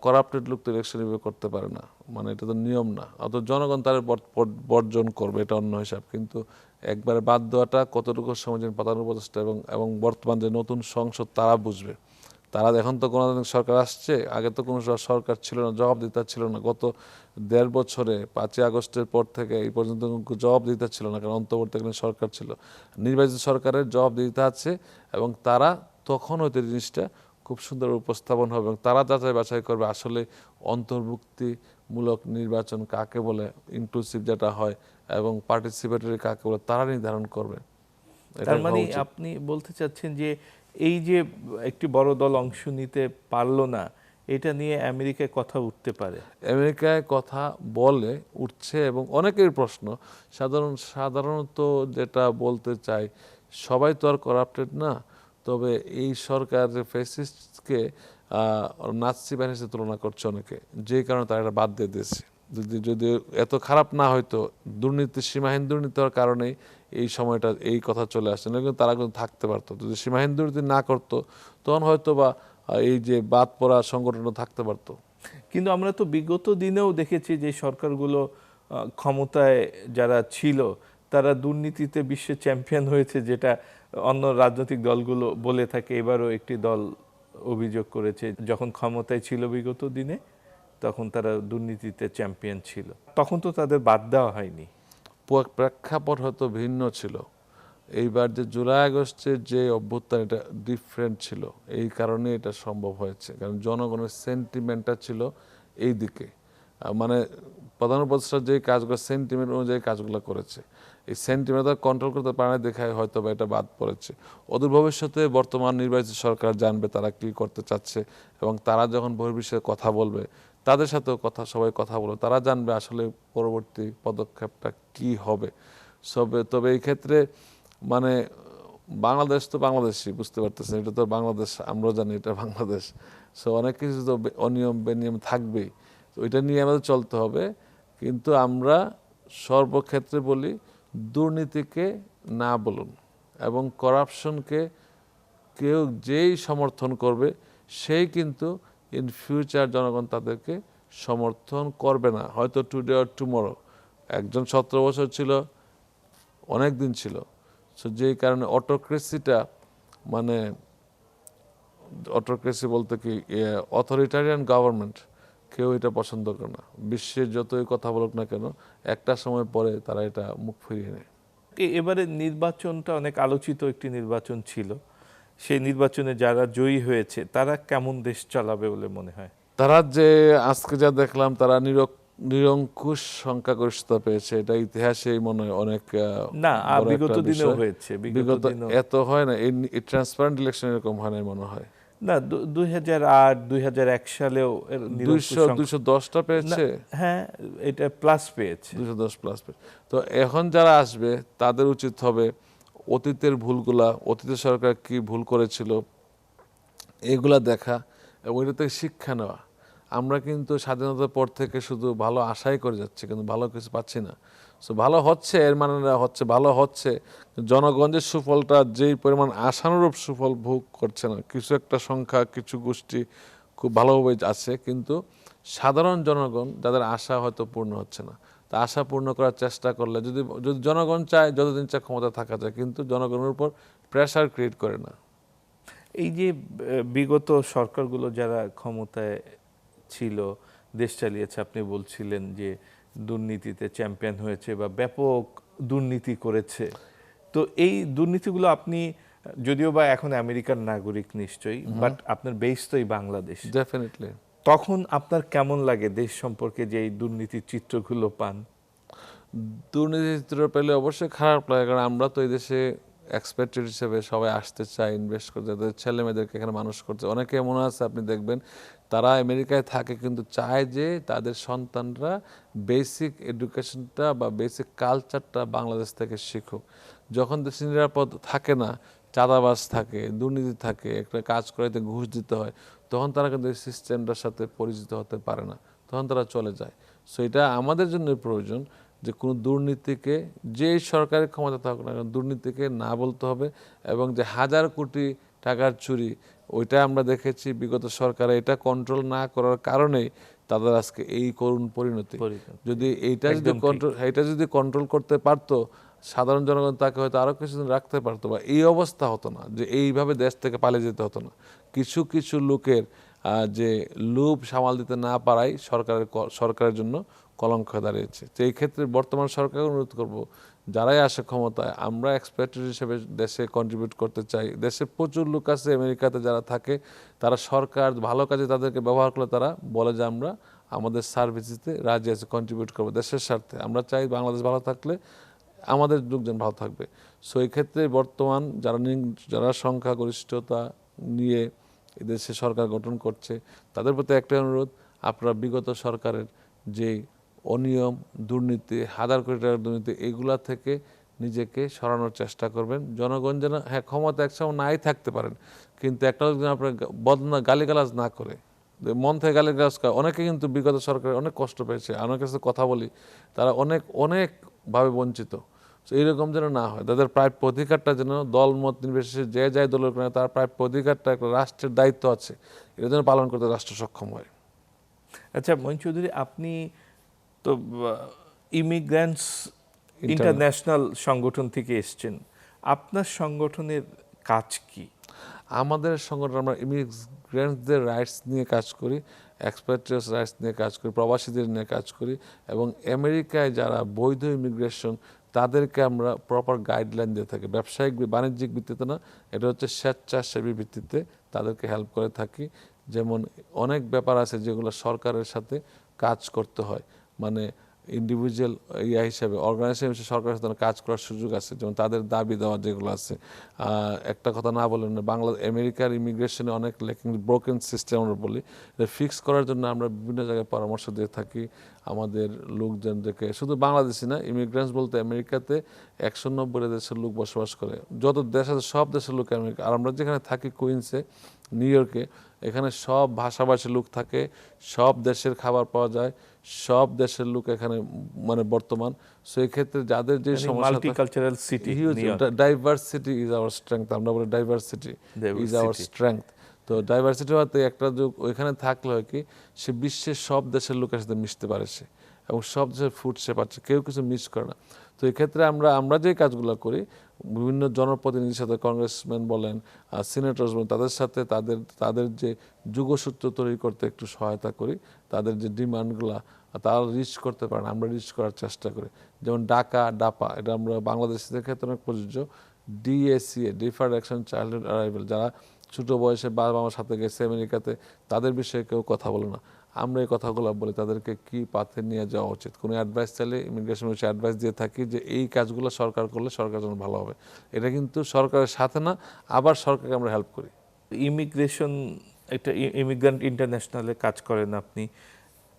করাপ্টেড লোক তো ইলেকশন করতে পারে না, মানে এটা তো নিয়ম না। অত জনগণ তার বর্জন করবে, এটা অন্য হিসাব। কিন্তু একবারে বাদ দেওয়াটা কতটুকু সমাজের পাতানোর প্রচেষ্টা, এবং বর্তমান যে নতুন সংসদ তারা বুঝবে। তারা এখন তো কোনো সরকার আসছে, আগে তো কোনো সরকার ছিল না, জবাবদিহিতা ছিল না। গত 1.5 বছরে 5ই আগস্টের পর থেকে এই পর্যন্ত জবাবদিহিতা ছিল না, কারণ অন্তর্বর্তীকালীন সরকার ছিল। নির্বাচিত সরকারের জবাবদিহিতা আছে, এবং তারা তখন হয়তো জিনিসটা খুব সুন্দর উপস্থাপন হবে, এবং তারা যাচাই বাছাই করবে আসলে অন্তর্ভুক্তিমূলক নির্বাচন কাকে বলে, ইনক্লুসিভ যেটা হয়, এবং পার্টিসিপেটরি কাকে বলে, তারা নির্ধারণ করবে। তার মানে আপনি বলতে চাচ্ছেন যে এই যে একটি বড় দল অংশ নিতে পারলো না, এটা নিয়ে আমেরিকায় কথা উঠতে পারে? আমেরিকায় কথা বলে, উঠছে, এবং অনেকের প্রশ্ন। সাধারণত যেটা বলতে চাই, সবাই তো আর করাপ্টেড না। তবে এই সরকার ফ্যাসিস্টকে নাৎসি বাহিনীর সাথে তুলনা করছে অনেকে, যে কারণে তারা এটা বাদ দিয়ে দিয়েছে। যদি এত খারাপ না হয়তো, সীমাহীন দুর্নীতি হওয়ার কারণেই এই সময়টা এই কথা চলে আসছে, না কিন্তু তারা কিন্তু থাকতে পারতো। যদি সীমাহীন দুর্নীতি না করতো, তখন হয়তো বা এই যে বাদ পড়া সংগঠনটা থাকতে পারতো। কিন্তু আমরা তো বিগত দিনেও দেখেছি যে সরকারগুলো ক্ষমতায় যারা ছিল তারা দুর্নীতিতে বিশ্বে চ্যাম্পিয়ন হয়েছে, যেটা অন্য রাজনৈতিক দলগুলো বলে থাকে। এবারও একটি দল অভিযোগ করেছে যখন ক্ষমতায় ছিল বিগত দিনে, তখন তারা দুর্নীতিতে চ্যাম্পিয়ন ছিল। তখন তো তাদের বাদ দেওয়া হয়নি। প্রেক্ষাপট হয়তো ভিন্ন ছিল। এইবার যে জুলাই আগস্টের যে অভ্যুত্থান, এটা ডিফারেন্ট ছিল, এই কারণে এটা সম্ভব হয়েছে। কারণ জনগণের সেন্টিমেন্টটা ছিল এই দিকে, মানে প্রধান উপদেষ্টা যে কাজগুলো সেন্টিমেন্ট অনুযায়ী কাজগুলো করেছে, এই সেন্টিমেন্ট কন্ট্রোল করতে পারে না দেখায় হয়তো বা এটা বাদ পড়েছে। অদূর ভবিষ্যতে বর্তমান নির্বাচিত সরকার জানবে তারা কি করতে চাচ্ছে, এবং তারা যখন বহির্বিশ্বে কথা বলবে, তাদের সাথেও সবাই কথা বলবে, তারা জানবে আসলে পরবর্তী পদক্ষেপটা কি হবে। তবে এই ক্ষেত্রে মানে বাংলাদেশ তো বাংলাদেশই, বুঝতে পারতেছেন, এটা তো বাংলাদেশ, আমরা জানি এটা বাংলাদেশ। অনেক কিছু তো অনিয়ম বেনিয়ম থাকবেই, তো ওইটা নিয়ে আমাদের চলতে হবে। কিন্তু আমরা সর্বক্ষেত্রে বলি, দুর্নীতিকে না বলুন, এবং করাপশনকে কেউ যেই সমর্থন করবে সেই কিন্তু ইন ফিউচার জনগণ তাদেরকে সমর্থন করবে না, হয়তো টুডে অর টুমরো। একজন 17 বছর ছিল, অনেক দিন ছিল। যেই কারণে অটোক্রেসিটা, মানে অটোক্রেসি বলতে কি, অথরিটারিয়ান গভর্নমেন্ট, কেউ এটা পছন্দ করে না। বিশ্বের যতই কথা বলুক না কেন, একটা সময় পরে তারা এটা মুখ ফিরিয়ে নেয়। এবারে নির্বাচনটা অনেক আলোচিত একটি নির্বাচন ছিল। সেই নির্বাচনে যারা জয়ী হয়েছে তারা কেমন দেশ চালাবে বলে মনে হয়? তারা যে আজকে যা দেখলাম, তারা নিরঙ্কুশ সংখ্যাগরিষ্ঠতা পেয়েছে, এটা ইতিহাসেই মনে হয় অনেক না, বড় একটা বিগত দিনেও বিষয়। হয়েছে। বিগত এত হয় না, এই ট্রান্সপারেন্ট ইলেকশন এরকম হয় না মনে হয়। না, 2008 2001 সালেও 210টা পেয়েছে। হ্যাঁ, এটা প্লাস পেয়েছে, 210 প্লাস পেয়েছে। তো এখন যারা আসবে তাদের উচিত হবে অতীতের ভুলগুলা, অতীতের সরকার কি ভুল করেছিল এগুলা দেখা, এবং এটা থেকে শিক্ষা নেওয়া। আমরা কিন্তু স্বাধীনতার পর থেকে শুধু ভালো আশাই করে যাচ্ছি, কিন্তু ভালো কিছু পাচ্ছি না। ভালো হচ্ছে, এর মানে হচ্ছে ভালো হচ্ছে, জনগণের সুফলটা যেই পরিমাণ আশানুরূপ সুফল ভোগ করছে না। কিছু একটা সংখ্যা, কিছু গোষ্ঠী খুব ভালোভাবে আছে, কিন্তু সাধারণ জনগণ যাদের আশা হয়তো পূর্ণ হচ্ছে না। তা আশা পূর্ণ করার চেষ্টা করলে, যদি জনগণ চায়, যতদিন চায় ক্ষমতা থাকা যায়, কিন্তু জনগণের উপর প্রেশার ক্রিয়েট করে না। এই যে বিগত সরকারগুলো যারা ক্ষমতায় ছিল, দেশ চালিয়েছে, আপনি বলছিলেন যে দুর্নীতিতে চ্যাম্পিয়ন হয়েছে বা ব্যাপক দুর্নীতি করেছে, তো এই দুর্নীতিগুলো আপনি, যদিও বা এখন আমেরিকার নাগরিক নিশ্চয়ই, বাট আপনার বেস তো এই বাংলাদেশ, ডেফিনেটলি। তখন আপনার কেমন লাগে দেশ সম্পর্কে যে এই দুর্নীতির চিত্রগুলো পান? দুর্নীতির চিত্র পেলে অবশ্যই খারাপ লাগে, কারণ আমরা তো এই দেশে এক্সপেক্টেড হিসেবে সবাই আসতে চায়, ইনভেস্ট করতে, তাদের ছেলে মেয়েদেরকে এখানে মানুষ করতে। অনেকে এমন আছে, আপনি দেখবেন তারা আমেরিকায় থাকে কিন্তু চায় যে তাদের সন্তানরা বেসিক এডুকেশনটা বা বেসিক কালচারটা বাংলাদেশ থেকে শিখুক। যখন দেশে নিরাপদ থাকে না, চাঁদাবাজ থাকে, দুর্নীতি থাকে, একটা কাজ করাইতে ঘুষ দিতে হয়, তখন তারা কিন্তু এই সিস্টেমটার সাথে পরিচিত হতে পারে না, তখন তারা চলে যায়। সো এটা আমাদের জন্য প্রয়োজন যে কোনো দুর্নীতিকে, যেই সরকারি ক্ষমতা থাকুক না কেন, দুর্নীতিকে না বলতে হবে। এবং যে 1000 কোটি টাকার চুরি, ওইটা আমরা দেখেছি বিগত সরকারে এটা কন্ট্রোল না করার কারণেই তাদের আজকে এই করুণ পরিণতি। যদি এইটা যদি কন্ট্রোল করতে পারতো, সাধারণ জনগণ তাকে হয়তো আরো কিছুদিন রাখতে পারতো, বা এই অবস্থা হতো না, যে এইভাবে দেশ থেকে পালিয়ে যেতে হতো না। কিছু কিছু লোকের যে লোভ সামাল দিতে না পারাই সরকারের জন্য কলঙ্ক হয়ে দাঁড়িয়েছে। তো এই ক্ষেত্রে বর্তমান সরকারকে অনুরোধ করব, যারাই আসে ক্ষমতায়, আমরা এক্সপেক্টেড হিসেবে দেশে কন্ট্রিবিউট করতে চাই। দেশে প্রচুর লোক আছে আমেরিকাতে যারা থাকে, তারা সরকার ভালো কাজে তাদেরকে ব্যবহার করলে তারা বলে যে আমরা আমাদের সার্ভিস দিতে রাজি আছে, কন্ট্রিবিউট করবো দেশের স্বার্থে। আমরা চাই বাংলাদেশ ভালো থাকলে আমাদের লোকজন ভালো থাকবে। সো এই ক্ষেত্রে বর্তমান যারা সংখ্যাগরিষ্ঠতা নিয়ে এদেশে সরকার গঠন করছে, তাদের প্রতি একটা অনুরোধ, আপনারা বিগত সরকারের যে অনিয়ম, দুর্নীতি, 1000 কোটি টাকার দুর্নীতি, এগুলা থেকে নিজেকে সরানোর চেষ্টা করবেন। জনগণ যেন, হ্যাঁ ক্ষমতা একসময় নাই থাকতে পারেন, কিন্তু একটা লোক যেন আপনার গালিগালাজ না করে, মন থেকে গালিগালাজ করে। অনেকে কিন্তু বিগত সরকারের অনেক কষ্ট পেয়েছে, অনেকের সাথে কথা বলি, তারা অনেকভাবে বঞ্চিত। তো এইরকম যেন না হয়, তাদের প্রাপ্য অধিকারটা যেন দলমত নির্বিশেষে যে যাই দলের কারণে তার প্রাপ্য অধিকারটা একটা রাষ্ট্রের দায়িত্ব আছে, এটা যেন পালন করতে রাষ্ট্র সক্ষম হয়। আচ্ছা মঈন চৌধুরী, আপনি তো ইমিগ্রেন্টস ইন্টারন্যাশনাল সংগঠন থেকে এসছেন, আপনার সংগঠনের কাজ কি? আমাদের সংগঠন, আমরা ইমিগ্রেন্টসদের রাইটস নিয়ে কাজ করি, এক্সপ্যাট্রিয়াস রাইটস নিয়ে কাজ করি, প্রবাসীদের নিয়ে কাজ করি, এবং আমেরিকায় যারা বৈধ ইমিগ্রেশন, তাদেরকে আমরা প্রপার গাইডলাইন দিয়ে থাকি। ব্যবসায়িক বাণিজ্যিক ভিত্তিতে না, এটা হচ্ছে স্বেচ্ছাসেবী ভিত্তিতে তাদেরকে হেল্প করে থাকি। যেমন অনেক ব্যাপার আছে যেগুলো সরকারের সাথে কাজ করতে হয়, মানে ইন্ডিভিজুয়াল হিসাবে, অর্গানাইজেশন হিসেবে সরকারের সাথে কাজ করার সুযোগ আছে, যেমন তাদের দাবি দেওয়া যেগুলো আছে। একটা কথা না বলেন, আমেরিকার ইমিগ্রেশনে অনেক ব্রোকেন সিস্টেম আমরা বলি, এটা ফিক্স করার জন্য আমরা বিভিন্ন জায়গায় পরামর্শ দিয়ে থাকি আমাদের লোকজনদেরকে। শুধু বাংলাদেশি না, ইমিগ্রেন্টস বলতে আমেরিকাতে 190 দেশের লোক বসবাস করে, যত দেশ আছে সব দেশের লোক আমেরিকা। আর আমরা যেখানে থাকি কুইন্সে, নিউ ইয়র্কে, এখানে সব ভাষাভাষী লোক থাকে, সব দেশের খাবার পাওয়া যায়, সব দেশের লোক এখানে মানে বর্তমান। সো এই ক্ষেত্রে যাদের যে সমস্যা, multicultural city, diversity is our strength, আমরা বলি ডাইভার্সিটি ইজ আওয়ার স্ট্রেংথ। তো ডাইভার্সিটি হতে একটা যুগ ওইখানে থাকলে হয় কি, সে বিশ্বের সব দেশের লোকের সাথে মিশতে পারে সে, এবং সব দেশের ফুড সে পাচ্ছে, কেউ কিছু মিস করে না। তো এই ক্ষেত্রে আমরা যে কাজগুলো করি, বিভিন্ন জনপ্রতিনিধির সাথে, কংগ্রেসম্যান বলেন, সিনেটর্স বলেন, তাদের সাথে তাদের যে যুগসূত্র তৈরি করতে একটু সহায়তা করি। তাদের যে ডিমান্ডগুলো তারা রিচ করতে পারে না, আমরা রিচ করার চেষ্টা করি। যেমন ডাপা, এটা আমরা বাংলাদেশিদের ক্ষেত্রে অনেক প্রযোজ্য। ডিএসিএ, ডিফার্ড অ্যাকশন চাইল্ডহুড অ্যারাইভাল, যারা ছোটো বয়সে বাবা মার সাথে গেছে আমেরিকাতে, তাদের বিষয়ে কেউ কথা বলে না, আমরা এই কথাগুলো বলি তাদেরকে কি পাথে নিয়ে যাওয়া উচিত। কোনো অ্যাডভাইস চাইলে ইমিগ্রেশন বিষয়ে অ্যাডভাইস দিয়ে থাকি যে এই কাজগুলো সরকার করলে সরকার জন্য ভালো হবে। এটা কিন্তু সরকারের সাথে না, আবার সরকারকে আমরা হেল্প করি। ইমিগ্রেশন, একটা ইমিগ্রেন্ট ইন্টারন্যাশনালে কাজ করেন আপনি।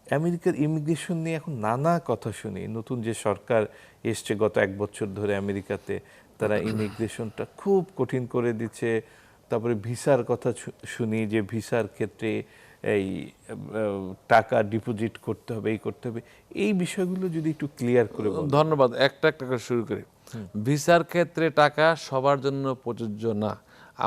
আমেরিকার ইমিগ্রেশন নিয়ে এখন নানা কথা শুনি। নতুন যে সরকার এসছে গত 1 বছর ধরে আমেরিকাতে, তারা ইমিগ্রেশনটা খুব কঠিন করে দিচ্ছে। তারপরে ভিসার কথা শুনি, যে ভিসার ক্ষেত্রে এই টাকা ডিপোজিট করতে হবে, এই করতে হবে। এই বিষয়গুলো যদি একটু ক্লিয়ার করে বলেন। ধন্যবাদ। একটা করে শুরু করি। ভিসার ক্ষেত্রে টাকা সবার জন্য প্রযোজ্য না।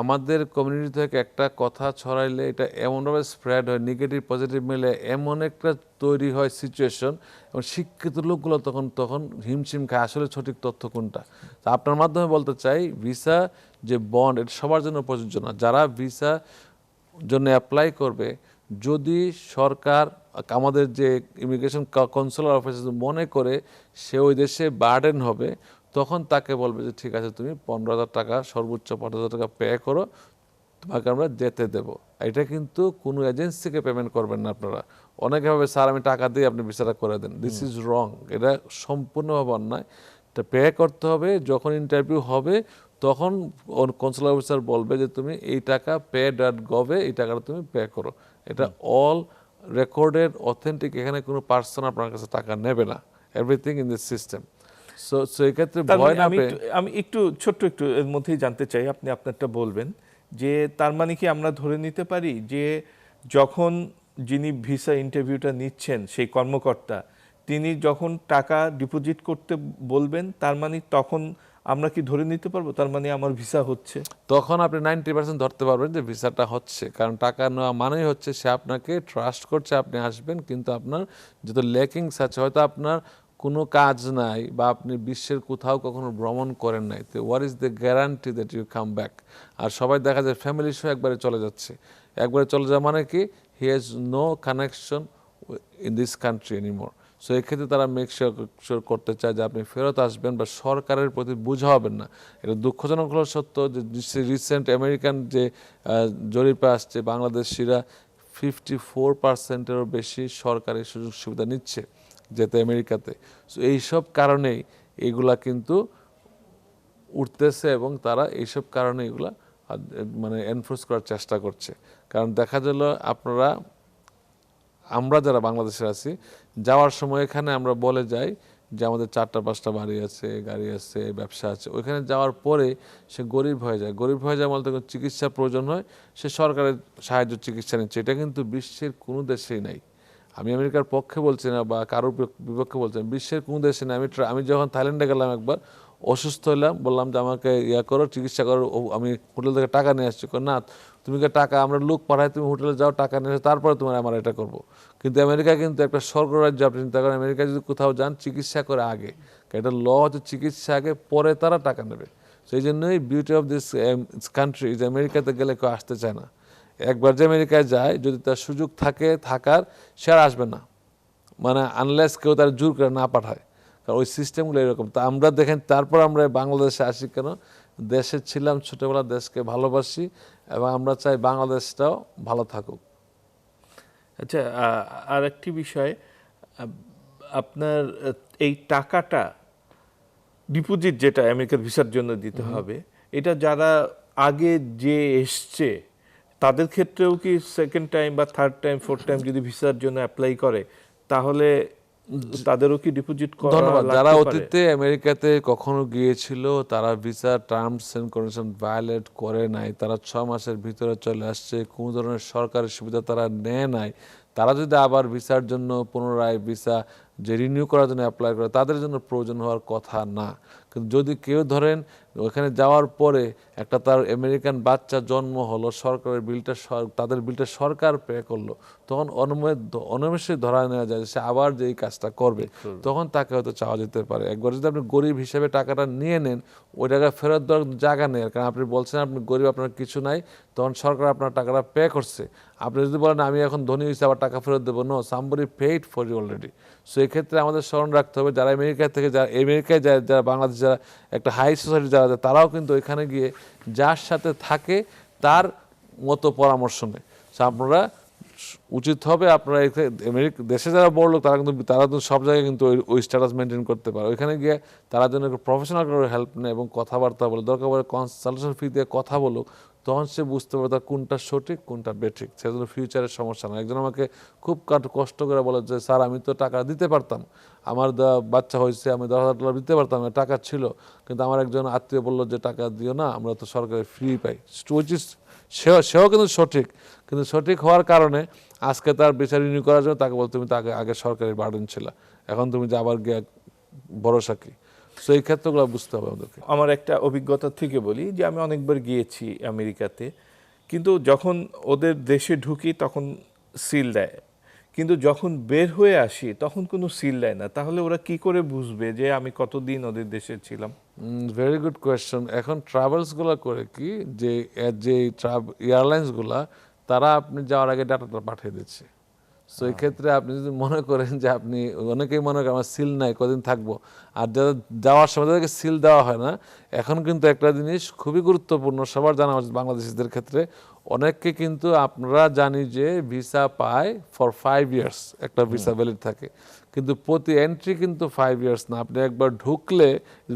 আমাদের কমিউনিটি থেকে একটা কথা ছড়াইলে এটা এমনভাবে স্প্রেড হয়, নেগেটিভ পজিটিভ মিলে এমন একটা তৈরি হয় সিচুয়েশন, এবং শিক্ষিত লোকগুলো তখন হিমশিম খায় আসলে সঠিক তথ্য কোনটা। তো আপনার মাধ্যমে বলতে চাই, ভিসা যে বন্ড, এটা সবার জন্য প্রযোজ্য না। যারা ভিসা জন্য অ্যাপ্লাই করবে, যদি সরকার, আমাদের যে ইমিগ্রেশন কনসুলার অফিস মনে করে সে ওই দেশে বার্ডেন হবে, তখন তাকে বলবে যে ঠিক আছে, তুমি 15,000 টাকা, সর্বোচ্চ 50,000 টাকা পে করো, তোমাকে আমরা যেতে দেব। এটা কিন্তু কোনো এজেন্সিকে পেমেন্ট করবেন না আপনারা। অনেকে ভাবে স্যার আমি টাকা দিয়ে আপনি ভিসাটা করে দেন, দিস ইজ রং, এটা সম্পূর্ণভাবে অন্যায়। এটা পে করতে হবে। যখন ইন্টারভিউ হবে তখন কনসুলার অফিসার বলবে যে তুমি এই টাকা pay.gov-এ এই টাকাটা তুমি পে করো। এটা অল রেকর্ডেড, অথেন্টিক, এখানে কোনো পার্সন আপনার কাছে টাকা নেবে না, everything in this system. So এই ক্ষেত্রে তার ভয় মানে না আমি পেয়ে আমি একটু ছোট্ট একটু এর মধ্যেই জানতে চাই, আপনি আপনারটা বলবেন, যে তার মানে কি আমরা ধরে নিতে পারি যে যখন যিনি ভিসা ইন্টারভিউটা নিচ্ছেন সেই কর্মকর্তা, তিনি যখন টাকা ডিপোজিট করতে বলবেন, তার মানে তখন আমরা কি ধরে নিতে পারবো তার মানে আমার ভিসা হচ্ছে? তখন আপনি 90% ধরতে পারবেন যে ভিসাটা হচ্ছে, কারণ টাকা নেওয়া মানেই হচ্ছে সে আপনাকে ট্রাস্ট করছে আপনি আসবেন, কিন্তু আপনার যত লেকিংস আছে, হয়তো আপনার কোনো কাজ নাই বা আপনি বিশ্বের কোথাও কখনো ভ্রমণ করেন নাই, তো what is the guarantee that you come back? আর সবাই দেখা যায় ফ্যামিলি সহ একবারে চলে যাচ্ছে। একবারে চলে যাওয়া মানে কি, he has no connection in this country anymore. So এক্ষেত্রে তারা মেক শিওর করতে চায় যে আপনি ফেরত আসবেন বা সরকারের প্রতি বুঝা হবেন না। এটা দুঃখজনক হলো সত্য যে রিসেন্ট আমেরিকান যে জরিপে আসছে, বাংলাদেশিরা 54%-এরও বেশি সরকারি সুযোগ সুবিধা নিচ্ছে যেতে আমেরিকাতে। সো এইসব কারণেই এগুলা কিন্তু উঠতেছে এবং তারা এইসব কারণে এগুলা মানে এনফোর্স করার চেষ্টা করছে। কারণ দেখা গেল আমরা যারা বাংলাদেশে আছি, যাওয়ার সময় এখানে আমরা বলে যাই যে আমাদের 4টা-5টা বাড়ি আছে, গাড়ি আছে, ব্যবসা আছে। ওইখানে যাওয়ার পরে সে গরিব হয়ে যায়। গরিব হয়ে যায় বলতে চিকিৎসা প্রয়োজন হয়, সে সরকারের সাহায্য চিকিৎসা নিচ্ছে। এটা কিন্তু বিশ্বের কোনো দেশেই নাই। আমি আমেরিকার পক্ষে বলছি না বা কারোর বিপক্ষে বলছি না, বিশ্বের কোনো দেশে নেই। আমি যখন থাইল্যান্ডে গেলাম একবার, অসুস্থ হলাম, বললাম যে আমাকে করো, চিকিৎসা করো, আমি হোটেল থেকে টাকা নিয়ে আসছি। না, তুমি টাকা, আমরা লোক পাঠাই, তুমি হোটেলে যাও, টাকা নিয়ে এসে তারপরে তোমার আমার এটা করবো। কিন্তু আমেরিকা কিন্তু একটা স্বর্গরাজ্য। আপনি চিন্তা করেন, আমেরিকা যদি কোথাও যান, চিকিৎসা করে আগে, এটা ল হচ্ছে চিকিৎসা আগে, পরে তারা টাকা নেবে। সেই জন্যই বিউটি অফ দিস কান্ট্রি যে আমেরিকাতে গেলে কেউ আসতে চায় না। একবার যে আমেরিকায় যায়, যদি তার সুযোগ থাকে থাকার, সে আর আসবে না, মানে আনলেস কেউ তার জোর করে না পাঠায়। কারণ ওই সিস্টেমগুলো এরকম। তা আমরা দেখেন, তারপর আমরা বাংলাদেশে আসি কেন? দেশে ছিলাম ছোটোবেলা, দেশকে ভালোবাসি এবং আমরা চাই বাংলাদেশটাও ভালো থাকুক। আচ্ছা, আর একটি বিষয়, আপনার এই টাকাটা ডিপোজিট যেটা আমেরিকার ভিসার জন্য দিতে হবে, এটা যারা আগে যে এসছে তাদের ক্ষেত্রেও কি সেকেন্ড টাইম বা থার্ড টাইম ফোর্থ টাইম যদি ভিসার জন্য অ্যাপ্লাই করে, তাহলে তাদেরও কি ডিপোজিট করা ধন্যবাদ। লাগতে যারা পারে? অতীতে আমেরিকাতে কখনো গিয়েছিল, তারা visa terms and condition violate করে নাই, তারা 6 মাসের ভিতরে চলে আসছে, কোনো ধরনের সরকারি সুবিধা তারা নেয় নাই, তারা যদি আবার ভিসার জন্য পুনরায় ভিসা যে রিনিউ করার জন্য অ্যাপ্লাই করে, তাদের জন্য প্রয়োজন হওয়ার কথা না। কিন্তু যদি কেউ ধরেন ওখানে যাওয়ার পরে একটা তার আমেরিকান বাচ্চা জন্ম হলো, সরকারের বিলটা তাদের বিলটা সরকার পে করলো, তখন অনায়াসেই ধরা নেওয়া যায় যে সে আবার যে এই কাজটা করবে, তখন তাকে হয়তো চাওয়া যেতে পারে। একবার যদি আপনি গরিব হিসেবে টাকাটা নিয়ে নেন, ওই টাকা ফেরত দেওয়ার জায়গা নেই, কারণ আপনি বলছেন আপনি গরিব, আপনার কিছু নাই, তখন সরকার আপনার টাকাটা পে করছে। আপনি যদি বলেন আমি এখন ধনী হয়েছি আবার টাকা ফেরত দেবো, no, somebody paid for you already. So এক্ষেত্রে আমাদের স্মরণ রাখতে হবে, যারা আমেরিকা থেকে, যারা আমেরিকায় যায়, যারা বাংলাদেশ, যারা একটা হাই সোসাইটি যারা যায়, তারাও কিন্তু ওইখানে গিয়ে যার সাথে থাকে তার মতো পরামর্শ নেয়। সো আপনারা উচিত হবে, আপনারা দেশে যারা বড় লোক, তারা তো সব জায়গায় কিন্তু ওই স্ট্যাটাস মেনটেন করতে পারে। ওইখানে গিয়ে তারা যেন প্রফেশনাল করে হেল্প নেয় এবং কথাবার্তা বলে, দরকার পড়ে কনসালটেশন ফি দিয়ে কথা বলুক, তখন সে বুঝতে পারে তার কোনটা সঠিক কোনটা বেঠিক, সেজন্য ফিউচারের সমস্যা না। একজন আমাকে খুব কষ্ট করে বলে যে স্যার আমি তো টাকা দিতে পারতাম, আমার বাচ্চা হয়েছে, আমি $10,000 দিতে পারতাম, টাকা ছিল, কিন্তু আমার একজন আত্মীয় বললো যে টাকা দিও না, আমরা তো সরকারি ফ্রি পাই। সেও কিন্তু সঠিক, কিন্তু সঠিক হওয়ার কারণে আজকে তার বিচার রিনিউ করার জন্য তাকে বলতে, তুমি তাকে আগে সরকারি বার্ডেন ছিল, এখন তুমি যে আবার গিয়ে ভরসা কি? সো এই ক্ষেত্রগুলো বুঝতে হবে আমাদেরকে। আমার একটা অভিজ্ঞতা থেকে বলি যে আমি অনেকবার গিয়েছি আমেরিকাতে, কিন্তু যখন ওদের দেশে ঢুকি তখন সিল দেয়, কিন্তু যখন বের হয়ে আসি তখন কোনো সিল দেয় না। তাহলে ওরা কি করে বুঝবে যে আমি কতদিন ওদের দেশে ছিলাম? Very good question. এখন ট্রাভেলসগুলো করে কি, যে এয়ারলাইন্সগুলা, তারা আপনি যাওয়ার আগে ডাটাটা পাঠিয়ে দিচ্ছে। সো এই ক্ষেত্রে আপনি যদি মনে করেন যে আপনি, অনেকেই মনে করেন আমার সিল নাই, কদিন থাকবো, আর যারা যাওয়ার সময় তাদেরকে সিল দেওয়া হয় না। এখন কিন্তু একটা জিনিস খুবই গুরুত্বপূর্ণ, সবার জানা উচিত বাংলাদেশিদের ক্ষেত্রে, অনেককে কিন্তু আপনারা জানি যে ভিসা পায় ফর 5 ইয়ার্স, একটা ভিসা ভ্যালিড থাকে, কিন্তু প্রতি এন্ট্রি কিন্তু 5 ইয়ার্স না। আপনি একবার ঢুকলে,